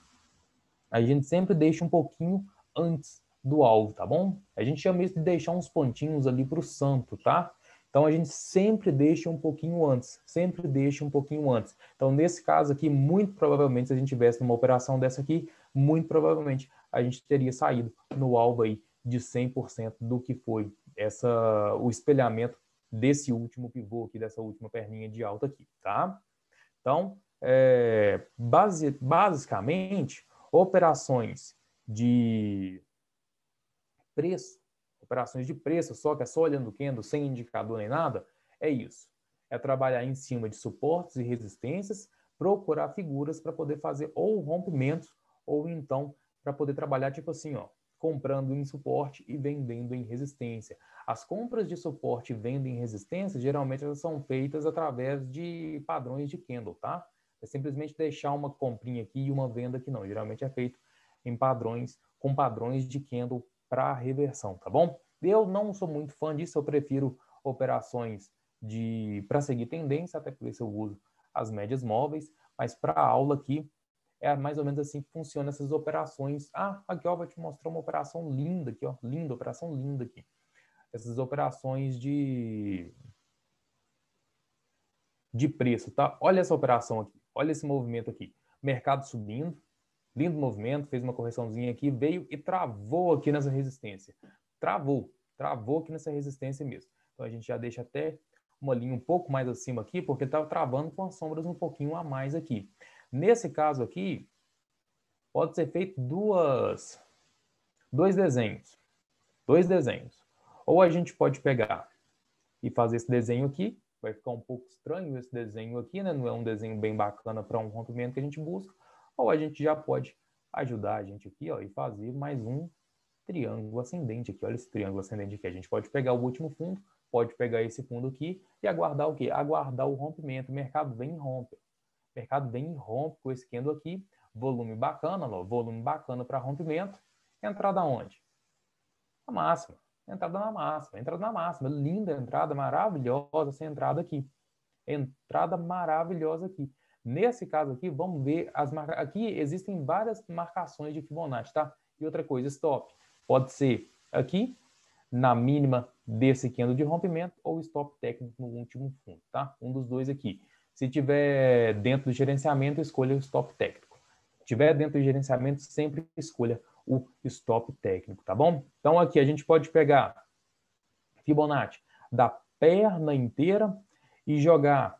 a gente sempre deixa um pouquinho antes do alvo, tá bom? A gente chama isso de deixar uns pontinhos ali para o santo, tá? Então, a gente sempre deixa um pouquinho antes, sempre deixa um pouquinho antes. Então, nesse caso aqui, muito provavelmente, se a gente tivesse numa operação dessa aqui, muito provavelmente a gente teria saído no alvo aí de 100% do que foi o espelhamento desse último pivô aqui, dessa última perninha de alta aqui, tá? Então, basicamente, operações de preço, só que é só olhando o candle, sem indicador nem nada, é isso. É trabalhar em cima de suportes e resistências, procurar figuras para poder fazer ou rompimentos, ou então para poder trabalhar tipo assim, ó, comprando em suporte e vendendo em resistência. As compras de suporte e venda em resistência, geralmente elas são feitas através de padrões de candle, tá? É simplesmente deixar uma comprinha aqui e uma venda aqui não. Geralmente é feito em com padrões de candle para reversão, tá bom? Eu não sou muito fã disso, eu prefiro operações para seguir tendência, até por isso eu uso as médias móveis, mas para a aula aqui é mais ou menos assim que funcionam essas operações. Aqui ó, vou te mostrar uma operação linda aqui, ó, linda, operação linda aqui. Essas operações de de preço, tá? Olha essa operação aqui, olha esse movimento aqui. Mercado subindo, lindo movimento, fez uma correçãozinha aqui, veio e travou aqui nessa resistência. Travou aqui nessa resistência mesmo. Então a gente já deixa até uma linha um pouco mais acima aqui, porque estava travando com as sombras um pouquinho a mais aqui. Nesse caso aqui, pode ser feito dois desenhos. Ou a gente pode pegar e fazer esse desenho aqui, vai ficar um pouco estranho esse desenho aqui, né? Não é um desenho bem bacana para um rompimento que a gente busca. Ou a gente já pode ajudar a gente aqui, ó, e fazer mais um triângulo ascendente aqui. Olha esse triângulo ascendente aqui. A gente pode pegar o último fundo, pode pegar esse fundo aqui e aguardar o quê? Aguardar o rompimento. O mercado vem e rompe. O mercado vem e rompe com esse candle aqui. Volume bacana, ó, volume bacana para rompimento. Entrada onde? A máxima. Entrada na máxima. Linda entrada, maravilhosa essa entrada aqui. Entrada maravilhosa aqui. Nesse caso aqui, vamos ver as marcas. Aqui existem várias marcações de Fibonacci, tá? E outra coisa, stop. Pode ser aqui, na mínima desse candle de rompimento, ou stop técnico no último fundo, tá? Um dos dois aqui. Se tiver dentro do gerenciamento, escolha o stop técnico. Se tiver dentro do gerenciamento, sempre escolha o stop técnico, tá bom? Então aqui a gente pode pegar Fibonacci da perna inteira e jogar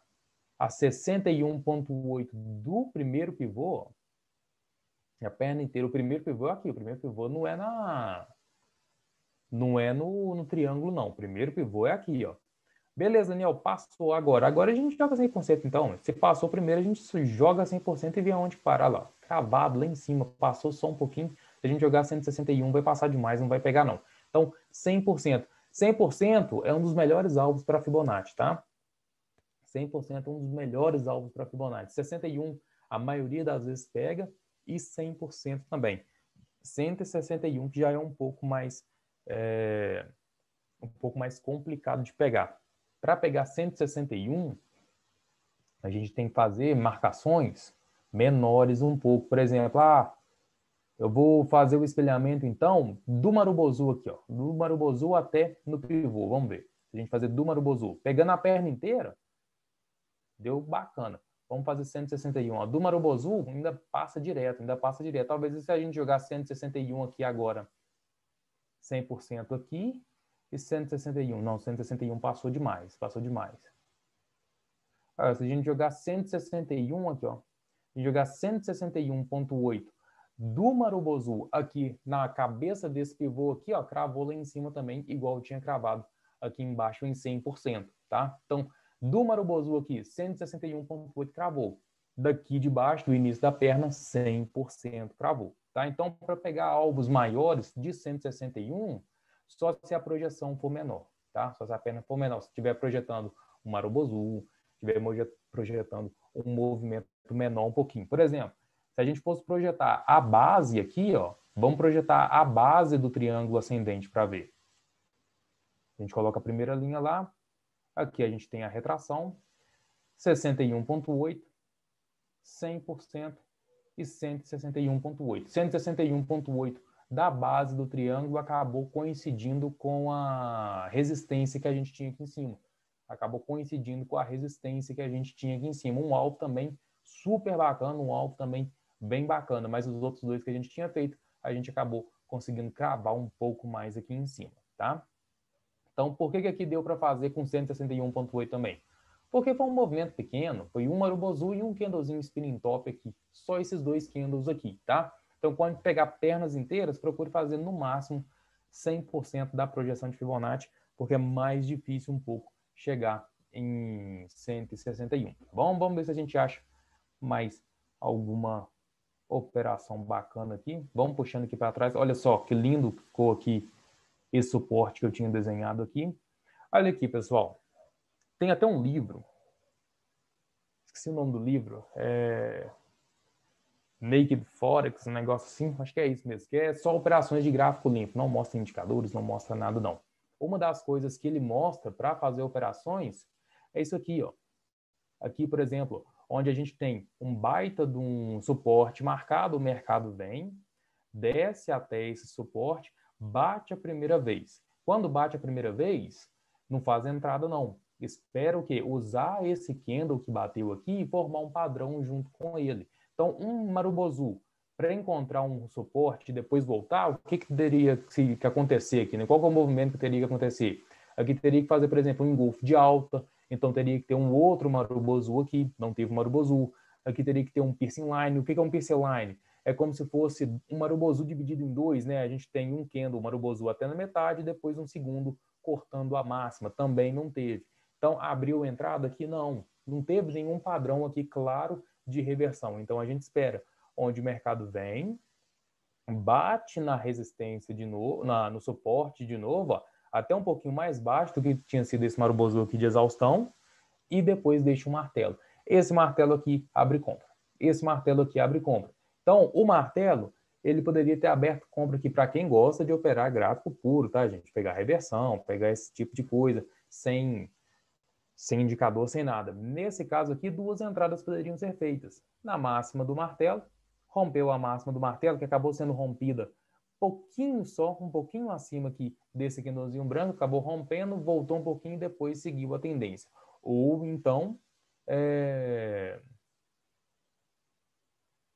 a 61,8 do primeiro pivô. A perna inteira, o primeiro pivô é aqui, o primeiro pivô não é no triângulo não, o primeiro pivô é aqui, ó. Beleza, Daniel, passou agora. Agora a gente joga 100% então. Se passou primeiro, a gente joga 100% e vê aonde parar lá. Cravado lá em cima, passou só um pouquinho. Se a gente jogar 161, vai passar demais, não vai pegar não. Então, 100%. 100% é um dos melhores alvos para Fibonacci, tá? 100% é um dos melhores alvos para Fibonacci. 61, a maioria das vezes pega, e 100% também. 161, que já é um pouco mais complicado de pegar. Para pegar 161, a gente tem que fazer marcações menores um pouco. Por exemplo, eu vou fazer o espelhamento, então, do Marubozu aqui, ó. Do Marubozu até no pivô. Vamos ver. A gente fazer do Marubozu. Pegando a perna inteira, deu bacana. Vamos fazer 161. Ó. Do Marubozu ainda passa direto. Talvez se a gente jogar 161 aqui agora, 100% aqui, e 161. Não, 161 passou demais. Se a gente jogar 161 aqui, ó, e jogar 161,8 do Marubozu aqui na cabeça desse pivô aqui, ó, cravou lá em cima também, igual eu tinha cravado aqui embaixo em 100%, tá? Então, do Marubozu aqui, 161,8 cravou. Daqui de baixo, do início da perna, 100% cravou, tá? Então, para pegar alvos maiores de 161, só se a projeção for menor, tá? Só se a perna for menor. Se estiver projetando um Marubozu, estiver projetando um movimento menor um pouquinho. Por exemplo, se a gente fosse projetar a base aqui, ó, vamos projetar a base do triângulo ascendente para ver. A gente coloca a primeira linha lá, aqui a gente tem a retração, 61,8, 100% e 161,8. 161,8 da base do triângulo acabou coincidindo com a resistência que a gente tinha aqui em cima. Um alvo também super bacana, um alvo também bem bacana, mas os outros dois que a gente tinha feito, a gente acabou conseguindo cravar um pouco mais aqui em cima, tá? Então, por que aqui deu para fazer com 161,8 também? Porque foi um movimento pequeno, foi um Marubozu e um candlezinho spinning top aqui, só esses dois candles aqui, tá? Então, quando pegar pernas inteiras, procure fazer no máximo 100% da projeção de Fibonacci, porque é mais difícil um pouco chegar em 161. Bom, vamos ver se a gente acha mais alguma operação bacana aqui. Vamos puxando aqui para trás. Olha só que lindo ficou aqui esse suporte que eu tinha desenhado aqui. Olha aqui, pessoal. Tem até um livro. Esqueci o nome do livro. Naked Forex, um negócio assim. Acho que é isso mesmo. Que é só operações de gráfico limpo. Não mostra indicadores, não mostra nada, não. Uma das coisas que ele mostra para fazer operações é isso aqui, ó. Aqui, por exemplo, onde a gente tem um baita de um suporte marcado, o mercado vem, desce até esse suporte, bate a primeira vez. Quando bate a primeira vez, não faz entrada não. Espera o quê? Usar esse candle que bateu aqui e formar um padrão junto com ele. Então, um Marubozu, para encontrar um suporte e depois voltar, o que teria que acontecer aqui? Né? Qual é o movimento que teria que acontecer? Aqui teria que fazer, por exemplo, um engolfo de alta, então teria que ter um outro Marubozu aqui, não teve Marubozu. Aqui teria que ter um piercing line. O que é um piercing line? É como se fosse um Marubozu dividido em dois, né? A gente tem um candle Marubozu até na metade, e depois um segundo cortando a máxima. Também não teve. Então, abriu entrada aqui? Não teve nenhum padrão aqui claro de reversão. Então, a gente espera onde o mercado vem, bate na resistência de novo, no suporte de novo, ó, até um pouquinho mais baixo do que tinha sido esse Marubozu aqui de exaustão, e depois deixa um martelo. Esse martelo aqui abre compra. Esse martelo aqui abre compra. Então, o martelo, ele poderia ter aberto compra aqui para quem gosta de operar gráfico puro, tá, gente? Pegar reversão, pegar esse tipo de coisa, sem indicador, sem nada. Nesse caso aqui, duas entradas poderiam ser feitas. Na máxima do martelo, rompeu a máxima do martelo, que acabou sendo rompida um pouquinho acima aqui desse candlezinho branco, acabou rompendo, voltou um pouquinho e depois seguiu a tendência. Ou então,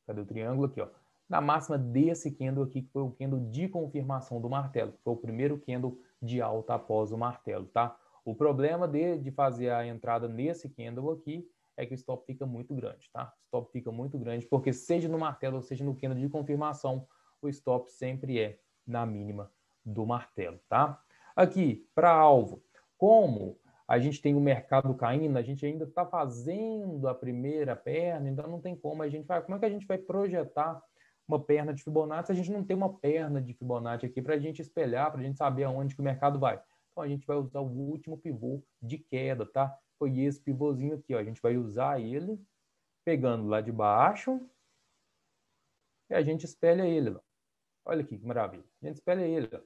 cadê o triângulo aqui, ó? Na máxima desse candle aqui, que foi o candle de confirmação do martelo, que foi o primeiro candle de alta após o martelo, tá? O problema de fazer a entrada nesse candle aqui é que o stop fica muito grande, tá? O stop fica muito grande, porque seja no martelo ou seja no candle de confirmação, o stop sempre é na mínima do martelo, tá? Aqui, para alvo, como a gente tem o mercado caindo, a gente ainda está fazendo a primeira perna, então não tem como como é que a gente vai projetar uma perna de Fibonacci se a gente não tem uma perna de Fibonacci aqui para a gente espelhar, para a gente saber aonde que o mercado vai. Então a gente vai usar o último pivô de queda, tá? Foi esse pivôzinho aqui, ó. A gente vai usar ele pegando lá de baixo e a gente espelha ele, ó. Olha aqui que maravilha. A gente espelha ele, ó.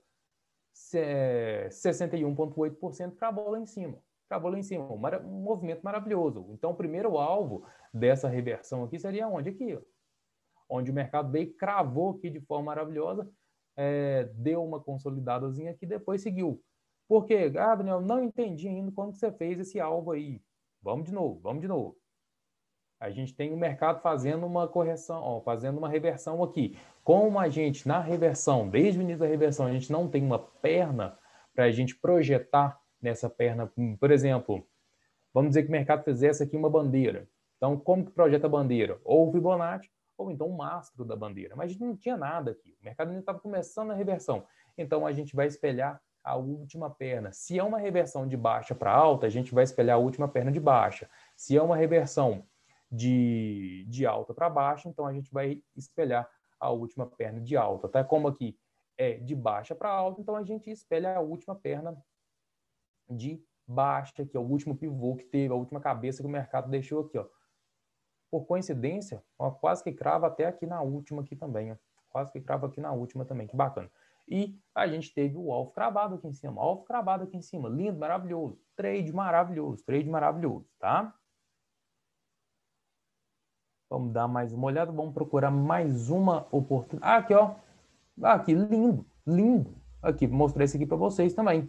61,8% cravou lá em cima. Cravou lá em cima. Um movimento maravilhoso. Então, o primeiro alvo dessa reversão aqui seria onde? Aqui, ó. Onde o mercado veio, cravou aqui de forma maravilhosa, deu uma consolidadazinha aqui, depois seguiu. Por quê? Ah, Daniel, não entendi ainda como que você fez esse alvo aí. Vamos de novo, vamos de novo. A gente tem o mercado fazendo uma correção, ó, fazendo uma reversão aqui. Como a gente, na reversão, desde o início da reversão, a gente não tem uma perna para a gente projetar nessa perna, por exemplo, vamos dizer que o mercado fizesse aqui uma bandeira. Então, como que projeta a bandeira? Ou o Fibonacci, ou então o mastro da bandeira. Mas a gente não tinha nada aqui. O mercado ainda estava começando a reversão. Então, a gente vai espelhar a última perna. Se é uma reversão de baixa para alta, a gente vai espelhar a última perna de baixa. Se é uma reversão de alta para baixa, então a gente vai espelhar a última perna de alta. Tá? Como aqui é de baixa para alta, então a gente espelha a última perna de baixa, que é o último pivô que teve, a última cabeça que o mercado deixou aqui, ó. Por coincidência, ó, quase que crava até aqui na última aqui também, ó. Quase que crava aqui na última também, que bacana. E a gente teve o alvo cravado aqui em cima, alvo cravado aqui em cima, lindo, maravilhoso, trade maravilhoso, tá? Vamos dar mais uma olhada, vamos procurar mais uma oportunidade. Ah, aqui, ó. Aqui, lindo, lindo. Aqui, vou mostrar esse aqui para vocês também.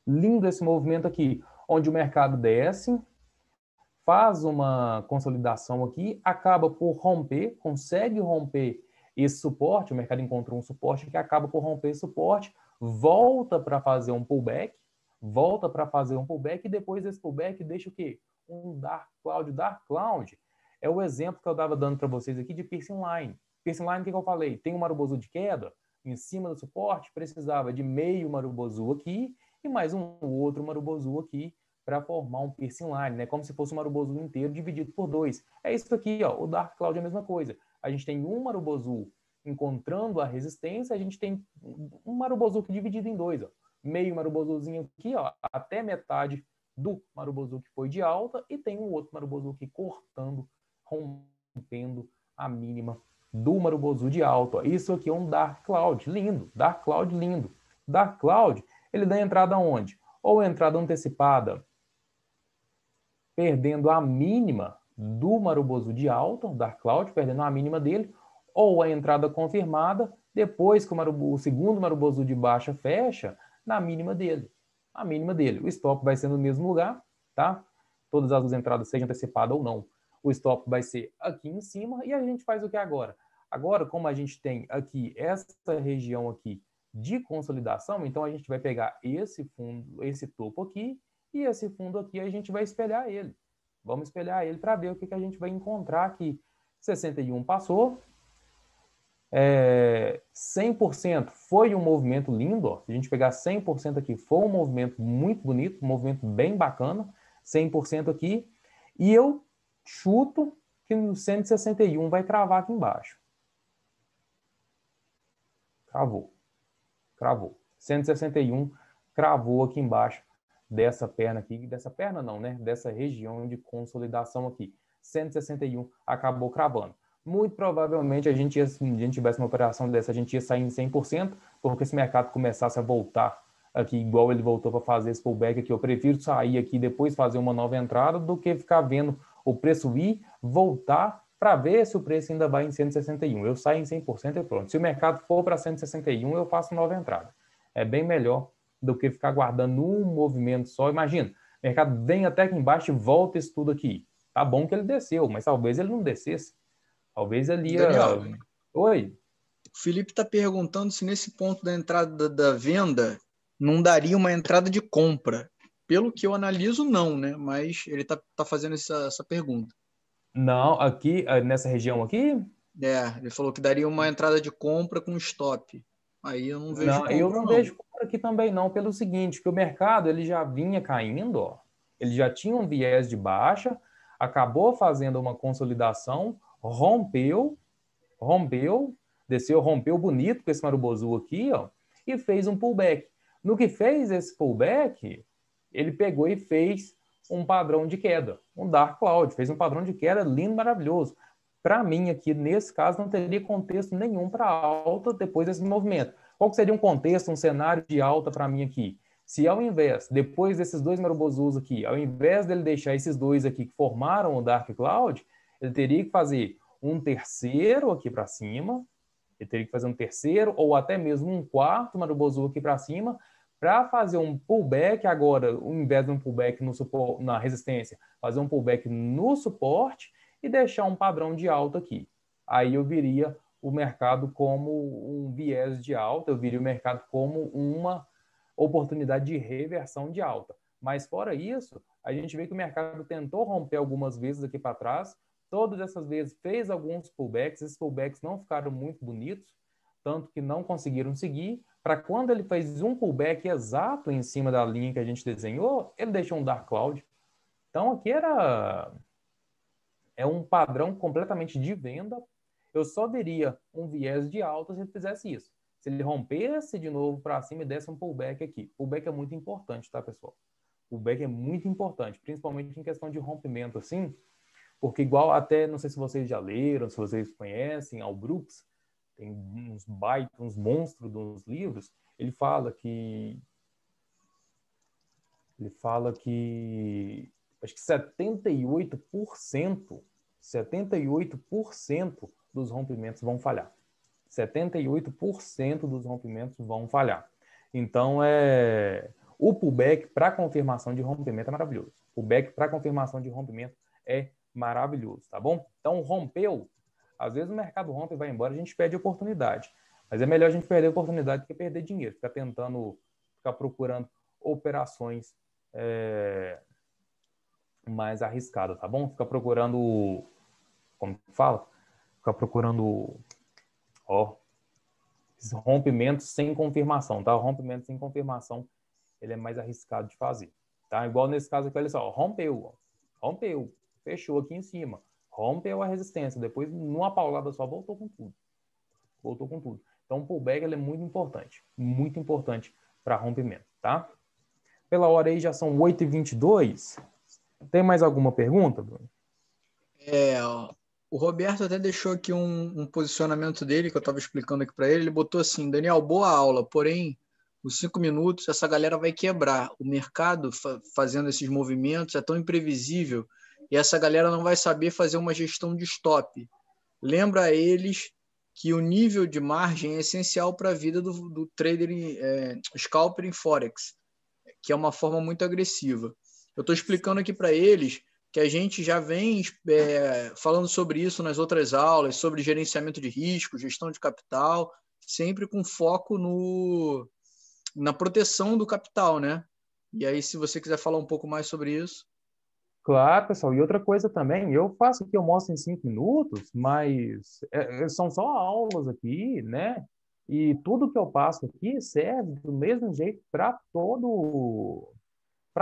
Lindo esse movimento aqui, onde o mercado desce, faz uma consolidação aqui, acaba por romper, consegue romper esse suporte, o mercado encontrou um suporte que acaba por romper esse suporte, volta para fazer um pullback, e depois desse pullback deixa o quê? Um Dark Cloud. Dark Cloud é o exemplo que eu estava dando para vocês aqui de piercing line. Piercing line, o que eu falei? Tem um Marubozu de queda, em cima do suporte, precisava de meio Marubozu aqui e mais um outro Marubozu aqui para formar um piercing line, né? Como se fosse um Marubozu inteiro dividido por dois. É isso aqui, ó. O Dark Cloud é a mesma coisa. A gente tem um Marubozu encontrando a resistência, a gente tem um Marubozu que dividido em dois, ó. Meio Marubozuzinho aqui, ó, até metade do Marubozu que foi de alta e tem um outro Marubozu aqui cortando, rompendo a mínima do Marubozu de alta. Ó. Isso aqui é um Dark Cloud, lindo. Dark Cloud, lindo. Dark Cloud, ele dá entrada onde? Ou entrada antecipada, perdendo a mínima do Marubozu de alta, o Dark Cloud, perdendo a mínima dele, ou a entrada confirmada, depois que o segundo Marubozu de baixa fecha, na mínima dele. A mínima dele. O stop vai ser no mesmo lugar, tá? Todas as entradas sejam antecipadas ou não. O stop vai ser aqui em cima e a gente faz o que agora? Agora, como a gente tem aqui essa região aqui de consolidação, então a gente vai pegar esse fundo, esse topo aqui e esse fundo aqui a gente vai espelhar ele. Vamos espelhar ele para ver o que a gente vai encontrar aqui. 61 passou. 100% foi um movimento lindo. Ó. Se a gente pegar 100% aqui, foi um movimento muito bonito, um movimento bem bacana. 100% aqui. E eu chuto que no 161 vai cravar aqui embaixo. Cravou. 161 cravou aqui embaixo dessa perna aqui. Dessa perna não, né? Dessa região de consolidação aqui. 161 acabou cravando. Muito provavelmente se a gente tivesse uma operação dessa, a gente ia sair em 100%, porque se o mercado começasse a voltar aqui, igual ele voltou para fazer esse pullback aqui, eu prefiro sair aqui e depois fazer uma nova entrada do que ficar vendo o preço ir, voltar para ver se o preço ainda vai em 161. Eu saio em 100% e pronto. Se o mercado for para 161, eu faço nova entrada. É bem melhor do que ficar guardando um movimento só. Imagina, o mercado vem até aqui embaixo e volta isso tudo aqui. Tá bom que ele desceu, mas talvez ele não descesse. Talvez ele ia... Daniel, Oi? o Felipe está perguntando se nesse ponto da entrada da venda não daria uma entrada de compra. Pelo que eu analiso, não, né? Mas ele está fazendo essa pergunta. Não, aqui, nessa região aqui? Ele falou que daria uma entrada de compra com stop. Aí eu não vejo compra, eu não vejo compra aqui também não, pelo seguinte, que o mercado ele já vinha caindo, ó, ele já tinha um viés de baixa, acabou fazendo uma consolidação, rompeu, desceu, rompeu bonito com esse Marubozu aqui, ó, e fez um pullback. No que fez esse pullback, ele pegou e fez um padrão de queda, um Dark Cloud, fez um padrão de queda lindo, maravilhoso. Para mim, aqui, nesse caso, não teria contexto nenhum para alta depois desse movimento. Qual que seria um contexto, um cenário de alta para mim aqui? Se ao invés, depois desses dois Marubozus aqui, ao invés dele deixar esses dois aqui que formaram o Dark Cloud, ele teria que fazer um terceiro aqui para cima, ele teria que fazer um terceiro ou até mesmo um quarto Marubozu aqui para cima, para fazer um pullback agora, ao invés de um pullback na resistência, fazer um pullback no suporte e deixar um padrão de alta aqui. Aí eu viria o mercado como um viés de alta, eu viria o mercado como uma oportunidade de reversão de alta. Mas fora isso, a gente vê que o mercado tentou romper algumas vezes aqui para trás, todas essas vezes fez alguns pullbacks, esses pullbacks não ficaram muito bonitos, tanto que não conseguiram seguir, para quando ele fez um pullback exato em cima da linha que a gente desenhou, ele deixou um Dark Cloud. Então aqui é um padrão completamente de venda. Eu só veria um viés de alta se ele fizesse isso. Se ele rompesse de novo para cima e desse um pullback aqui. Pullback é muito importante, tá, pessoal? Pullback é muito importante, principalmente em questão de rompimento, assim, porque igual até, não sei se vocês já leram, se vocês conhecem, Al Brooks, tem uns monstros dos livros, ele fala que acho que 78% dos rompimentos vão falhar. 78% dos rompimentos vão falhar. Então, o pullback para confirmação de rompimento é maravilhoso. O pullback para confirmação de rompimento é maravilhoso, tá bom? Então, rompeu. Às vezes o mercado rompe e vai embora, a gente perde oportunidade. Mas é melhor a gente perder oportunidade do que perder dinheiro. Ficar procurando operações mais arriscadas, tá bom? Ficar procurando, como que fala? Ficar procurando, rompimentos sem confirmação, tá? O rompimento sem confirmação, ele é mais arriscado de fazer, tá? Igual nesse caso aqui, olha só, rompeu, fechou aqui em cima, rompeu a resistência, depois numa paulada só voltou com tudo. Então o pullback ele é muito importante para rompimento, tá? Pela hora aí já são 8h22. Tem mais alguma pergunta, Bruno? O Roberto até deixou aqui um posicionamento dele, que eu estava explicando aqui para ele. Ele botou assim: Daniel, boa aula, porém, os 5 minutos, essa galera vai quebrar. O mercado fazendo esses movimentos é tão imprevisível e essa galera não vai saber fazer uma gestão de stop. Lembra a eles que o nível de margem é essencial para a vida do trader scalper em Forex, que é uma forma muito agressiva. Eu estou explicando aqui para eles que a gente já vem falando sobre isso nas outras aulas, sobre gerenciamento de risco, gestão de capital, sempre com foco na proteção do capital, né? E aí, se você quiser falar um pouco mais sobre isso. Claro, pessoal. E outra coisa também, eu faço aqui, eu mostro em 5 minutos, mas são só aulas aqui, né? E tudo que eu passo aqui serve do mesmo jeito para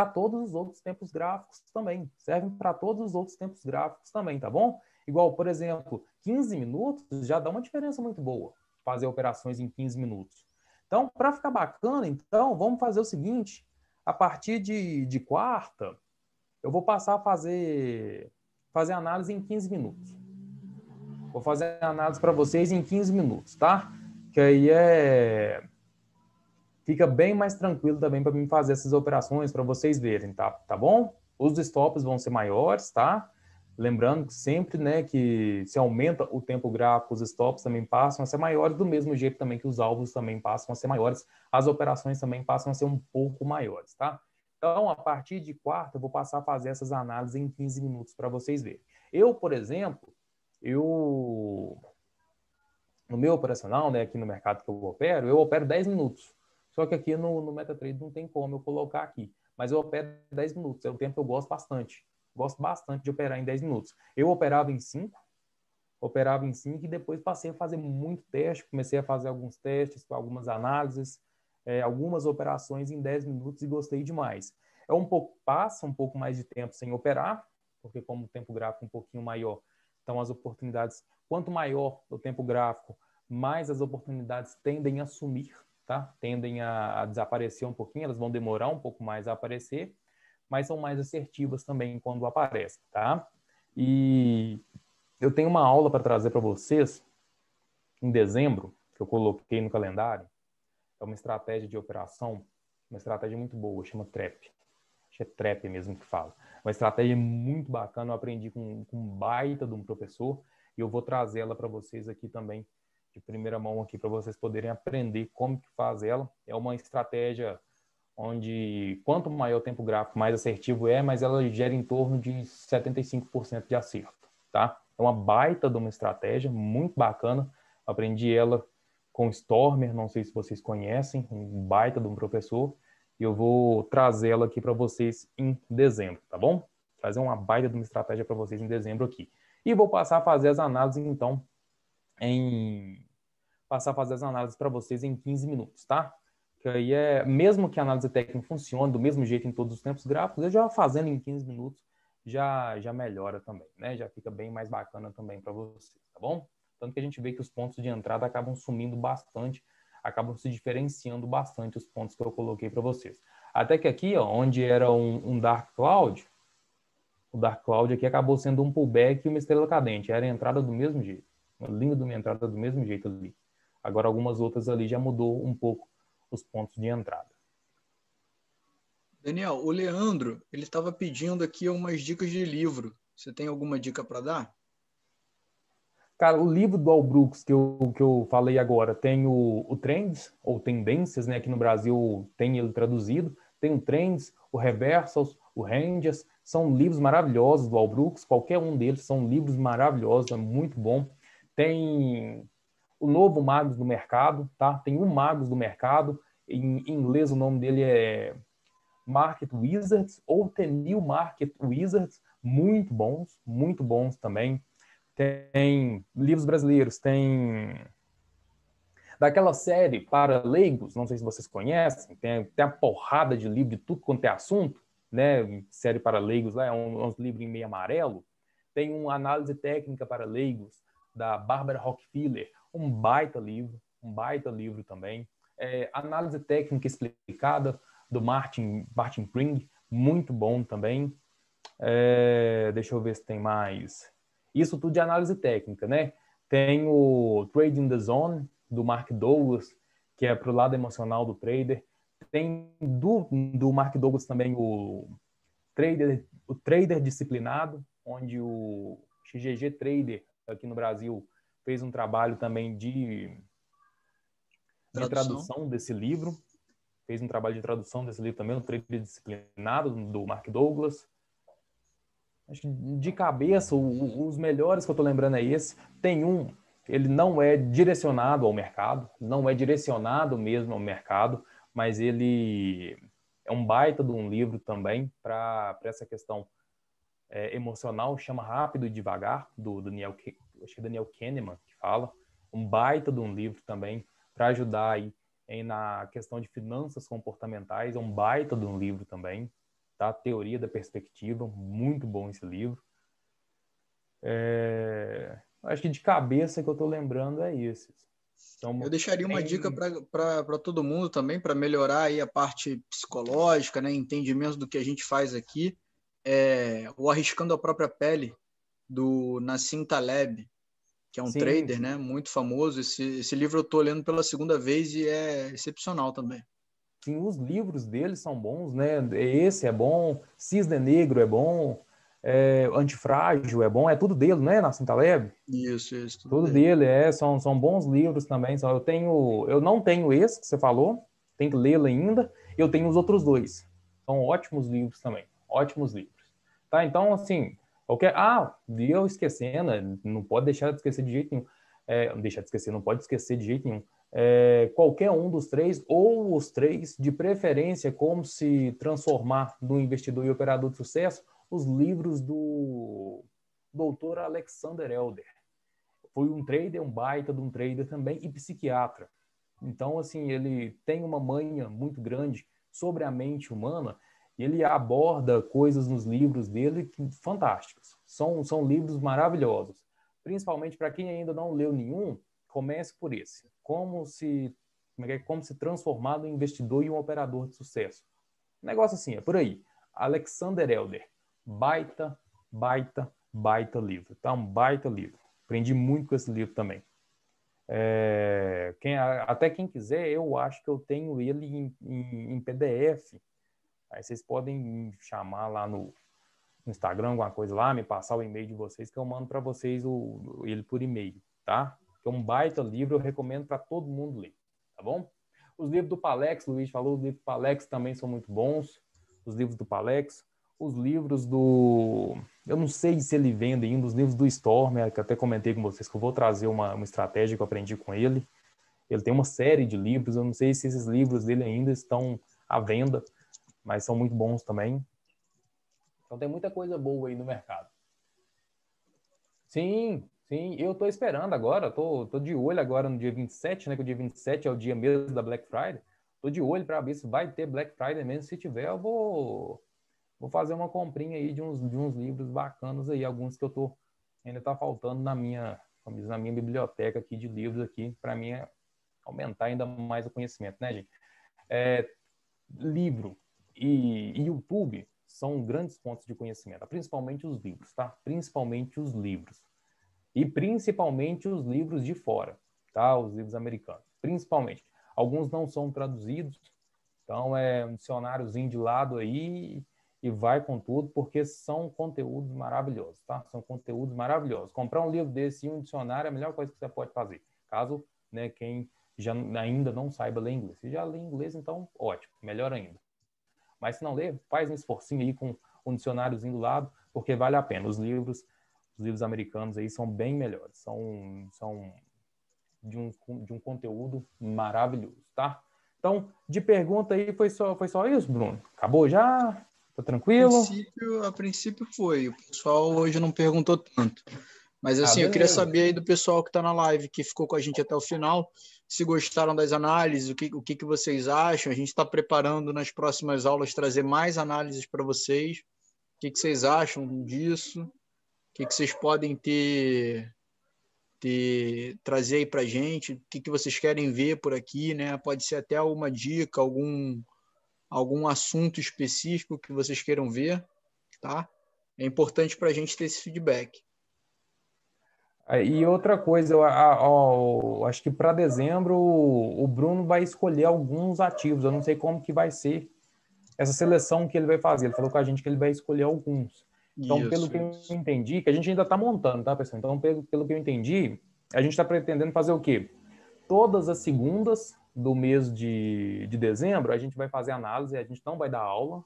todos os outros tempos gráficos também. Servem para todos os outros tempos gráficos também, tá bom? Igual, por exemplo, 15 minutos já dá uma diferença muito boa, fazer operações em 15 minutos. Então, para ficar bacana, então, vamos fazer o seguinte, a partir de quarta, eu vou passar a fazer análise em 15 minutos. Vou fazer análise para vocês em 15 minutos, tá? Que aí fica bem mais tranquilo também para mim fazer essas operações para vocês verem, tá bom? Os stops vão ser maiores, tá? Lembrando que sempre, né, que se aumenta o tempo gráfico, os stops também passam a ser maiores, do mesmo jeito também que os alvos também passam a ser maiores, as operações também passam a ser um pouco maiores, tá? Então, a partir de quarta, eu vou passar a fazer essas análises em 15 minutos para vocês verem. Eu, por exemplo, no meu operacional, né, aqui no mercado que eu opero 10 minutos. Só que aqui no MetaTrader não tem como eu colocar aqui. Mas eu opero 10 minutos. É um tempo que eu gosto bastante. Gosto bastante de operar em 10 minutos. Eu operava em 5 e depois passei a fazer muito teste. Comecei a fazer alguns testes, algumas análises, algumas operações em 10 minutos e gostei demais. Passa um pouco mais de tempo sem operar, porque como o tempo gráfico é um pouquinho maior, então as oportunidades, quanto maior o tempo gráfico, mais as oportunidades tendem a sumir, tá? Tendem a desaparecer um pouquinho, elas vão demorar um pouco mais a aparecer, mas são mais assertivas também quando aparecem, tá? E eu tenho uma aula para trazer para vocês em dezembro, que eu coloquei no calendário. É uma estratégia de operação, uma estratégia muito boa, chama TRAP. Acho que é TRAP mesmo que fala. Uma estratégia muito bacana, eu aprendi com um baita de um professor e eu vou trazer ela para vocês aqui também, de primeira mão aqui, para vocês poderem aprender como que faz ela. É uma estratégia onde quanto maior o tempo gráfico, mais assertivo mas ela gera em torno de 75% de acerto, tá? É uma baita de uma estratégia, muito bacana. Aprendi ela com o Stormer, não sei se vocês conhecem, um baita de um professor, e eu vou trazê-la aqui para vocês em dezembro, tá bom? Trazer uma baita de uma estratégia para vocês em dezembro aqui. E vou passar a fazer as análises, então, para vocês em 15 minutos, tá? Que aí mesmo que a análise técnica funcione do mesmo jeito em todos os tempos gráficos, eu já fazendo em 15 minutos já melhora também, né? Já fica bem mais bacana também para vocês, tá bom? Tanto que a gente vê que os pontos de entrada acabam sumindo bastante, acabam se diferenciando bastante os pontos que eu coloquei para vocês. Até que aqui, ó, onde era um Dark Cloud, o Dark Cloud aqui acabou sendo um pullback e uma estrela cadente. Era a entrada do mesmo jeito, uma linha de uma entrada do mesmo jeito ali. Agora algumas outras ali já mudou um pouco os pontos de entrada. Daniel, o Leandro, ele estava pedindo aqui umas dicas de livro. Você tem alguma dica para dar? Cara, o livro do Al Brooks que eu falei agora tem o Trends, ou Tendências, né? Aqui no Brasil tem ele traduzido. Tem o Trends, o Reversals, o Ranges. São livros maravilhosos do Al Brooks. Qualquer um deles são livros maravilhosos, é muito bom. Tem o novo Magos do Mercado, tá? Tem o Magos do Mercado. Em inglês o nome dele é Market Wizards ou The New Market Wizards. Muito bons também. Tem livros brasileiros, tem daquela série para leigos, não sei se vocês conhecem, tem a porrada de livro de tudo quanto é assunto, né? Série para leigos lá, é uns livros em meio amarelo. Tem uma análise técnica para leigos, da Barbara Rockfiller, um baita livro também. Análise técnica explicada, do Martin Pring, muito bom também. Deixa eu ver se tem mais. Isso tudo de análise técnica, né? Tem o Trading the Zone, do Mark Douglas, que é para o lado emocional do trader. Tem do Mark Douglas também o Trader Disciplinado, onde o XGG Trader, aqui no Brasil, fez um trabalho também de tradução desse livro. fez um trabalho de tradução desse livro também, O Trader Disciplinado, do Mark Douglas. Acho que de cabeça, os melhores que eu estou lembrando é esse. Tem um, ele não é direcionado ao mercado, não é direcionado mesmo ao mercado, mas ele é um baita de um livro também para essa questão emocional, chama Rápido e Devagar, do Daniel, acho que é Daniel Kahneman que fala. Um baita de um livro também para ajudar aí na questão de finanças comportamentais, é um baita de um livro também, tá? Teoria da Perspectiva, muito bom esse livro. Acho que de cabeça que eu estou lembrando é esses. Então, eu deixaria uma dica para todo mundo também, para melhorar aí a parte psicológica, né, entendimento do que a gente faz aqui, o Arriscando a Própria Pele, do Nassim Taleb, que é um trader, né, muito famoso. Esse livro eu estou lendo pela segunda vez e é excepcional também. Sim, os livros dele são bons, né? Esse é bom, Cisne Negro é bom, Antifrágil é bom, é tudo dele, né, Nassim Taleb? Isso. Tudo dele, são bons livros também. Eu não tenho esse que você falou, tem que lê-lo ainda. Eu tenho os outros dois. São ótimos livros também, ótimos livros. Tá, então, assim, eu esquecendo, não pode deixar de esquecer de jeito nenhum. Não pode esquecer de jeito nenhum. Qualquer um dos três, ou os três, de preferência, como se transformar num investidor e operador de sucesso, os livros do Dr. Alexander Elder. Foi um trader, um baita de um trader também, e psiquiatra. Então, assim, ele tem uma manha muito grande sobre a mente humana, e ele aborda coisas nos livros dele fantásticas. São livros maravilhosos. Principalmente para quem ainda não leu nenhum, comece por esse. Como se transformar num investidor e um operador de sucesso. Negócio assim, é por aí. Alexander Elder. Baita livro. Tá? Um baita livro. Aprendi muito com esse livro também. Até quem quiser, eu acho que eu tenho ele em PDF. Aí vocês podem me chamar lá no Instagram, alguma coisa lá, me passar o e-mail de vocês, que eu mando para vocês ele por e-mail, tá? Que é um baita livro, eu recomendo para todo mundo ler, tá bom? Os livros do Palex, o Luiz falou, os livros do Palex também são muito bons. Os livros do Palex. Os livros do... Eu não sei se ele vende ainda, os livros do Storm, que eu até comentei com vocês, que eu vou trazer uma estratégia que eu aprendi com ele. Ele tem uma série de livros, eu não sei se esses livros dele ainda estão à venda, mas são muito bons também. Então tem muita coisa boa aí no mercado. Sim, eu tô esperando agora, tô de olho agora no dia 27, né, que o dia 27 é o dia mesmo da Black Friday. Tô de olho para ver se vai ter Black Friday mesmo. Se tiver, eu vou fazer uma comprinha aí de uns livros bacanas aí, alguns que ainda tá faltando na minha biblioteca aqui de livros aqui, para mim aumentar ainda mais o conhecimento, né, gente? Livro e YouTube são grandes fontes de conhecimento, principalmente os livros, tá? Principalmente os livros. E principalmente os livros de fora, tá? Os livros americanos, principalmente. Alguns não são traduzidos, então é um dicionáriozinho de lado aí e vai com tudo, porque são conteúdos maravilhosos, tá? São conteúdos maravilhosos. Comprar um livro desse e um dicionário é a melhor coisa que você pode fazer. Caso, né, quem ainda não saiba ler inglês. Se já lê inglês, então ótimo, melhor ainda. Mas se não lê, faz um esforcinho aí com um dicionáriozinho do lado, porque vale a pena. Os livros americanos aí são bem melhores. São de um conteúdo maravilhoso, tá? Então, de pergunta aí, foi só isso, Bruno? Acabou já? Tá tranquilo? A princípio foi. O pessoal hoje não perguntou tanto. Mas assim, eu queria saber aí do pessoal que está na live, que ficou com a gente até o final, se gostaram das análises, o que vocês acham. A gente está preparando nas próximas aulas trazer mais análises para vocês. O que vocês acham disso? O que vocês podem trazer aí para a gente? O que vocês querem ver por aqui, né? Pode ser até alguma dica, algum assunto específico que vocês queiram ver, tá? É importante para a gente ter esse feedback. E outra coisa, eu acho que para dezembro o Bruno vai escolher alguns ativos. Eu não sei como que vai ser essa seleção que ele vai fazer. Ele falou com a gente que ele vai escolher alguns. Então, pelo que eu entendi, que a gente ainda está montando, tá, pessoal? Então, pelo que eu entendi, a gente está pretendendo fazer o quê? Todas as segundas do mês de dezembro, a gente vai fazer análise, a gente não vai dar aula,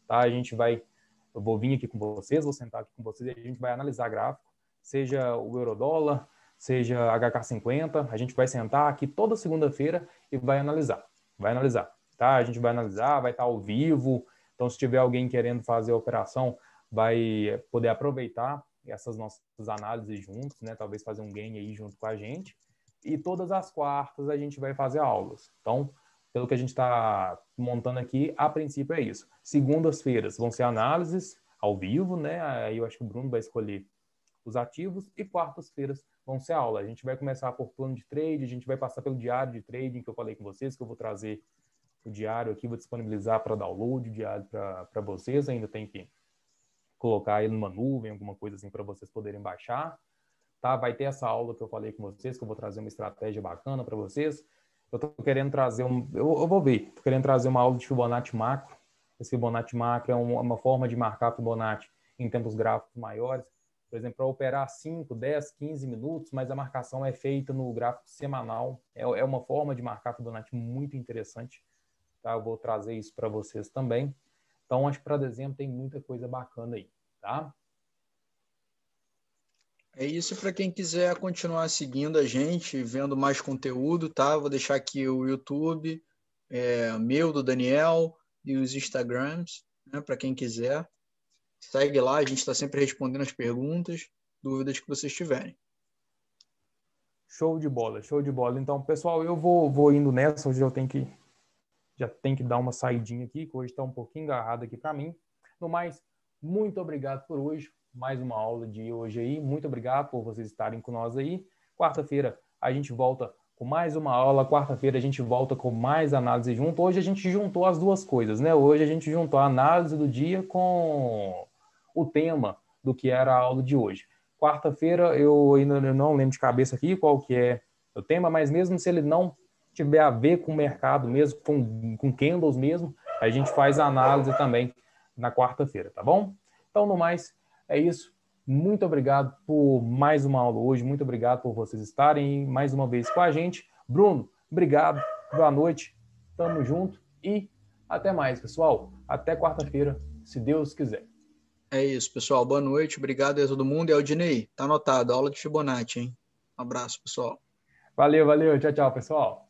tá? Eu vou vir aqui com vocês, vou sentar aqui com vocês e a gente vai analisar gráfico, seja o euro-dólar, seja HK50, a gente vai sentar aqui toda segunda-feira e vai analisar, tá? A gente vai analisar, vai estar ao vivo, então se tiver alguém querendo fazer a operação, vai poder aproveitar essas nossas análises juntos, né? Talvez fazer um gain aí junto com a gente. E todas as quartas a gente vai fazer aulas. Então, pelo que a gente está montando aqui, a princípio é isso. Segundas-feiras vão ser análises ao vivo, né? Aí eu acho que o Bruno vai escolher os ativos. E quartas-feiras vão ser aula. A gente vai começar por plano de trade, a gente vai passar pelo diário de trading que eu falei com vocês, que eu vou trazer o diário aqui, vou disponibilizar para download o diário para vocês. Ainda tem que colocar ele numa nuvem, alguma coisa assim para vocês poderem baixar. Tá? Vai ter essa aula que eu falei com vocês, que eu vou trazer uma estratégia bacana para vocês. Eu estou querendo trazer eu vou ver, estou querendo trazer uma aula de Fibonacci macro. Esse Fibonacci macro é uma forma de marcar Fibonacci em tempos gráficos maiores. Por exemplo, para operar 5, 10, 15 minutos, mas a marcação é feita no gráfico semanal. É uma forma de marcar Fibonacci muito interessante. Tá? Eu vou trazer isso para vocês também. Então, acho que para dezembro tem muita coisa bacana aí, tá? É isso. Para quem quiser continuar seguindo a gente, vendo mais conteúdo, tá? Vou deixar aqui o YouTube, meu, do Daniel, e os Instagrams, né? Para quem quiser. Segue lá, a gente está sempre respondendo as perguntas, dúvidas que vocês tiverem. Show de bola, show de bola. Então, pessoal, eu vou indo nessa. Hoje eu já tenho que dar uma saidinha aqui, que hoje está um pouquinho agarrado aqui para mim. No mais, muito obrigado por hoje. Mais uma aula de hoje aí. Muito obrigado por vocês estarem com nós aí. Quarta-feira a gente volta com mais uma aula. Quarta-feira a gente volta com mais análise junto. Hoje a gente juntou as duas coisas, né? Hoje a gente juntou a análise do dia com o tema do que era a aula de hoje. Quarta-feira eu ainda não lembro de cabeça aqui qual que é o tema, mas mesmo se ele não tiver a ver com o mercado mesmo, com candles mesmo, a gente faz a análise também na quarta-feira, tá bom? Então, no mais, é isso. Muito obrigado por mais uma aula hoje. Muito obrigado por vocês estarem mais uma vez com a gente. Bruno, obrigado. Boa noite. Tamo junto e até mais, pessoal. Até quarta-feira, se Deus quiser. É isso, pessoal. Boa noite. Obrigado a todo mundo. E Aldinei, tá anotado. Aula de Fibonacci, hein? Um abraço, pessoal. Valeu, valeu. Tchau, tchau, pessoal.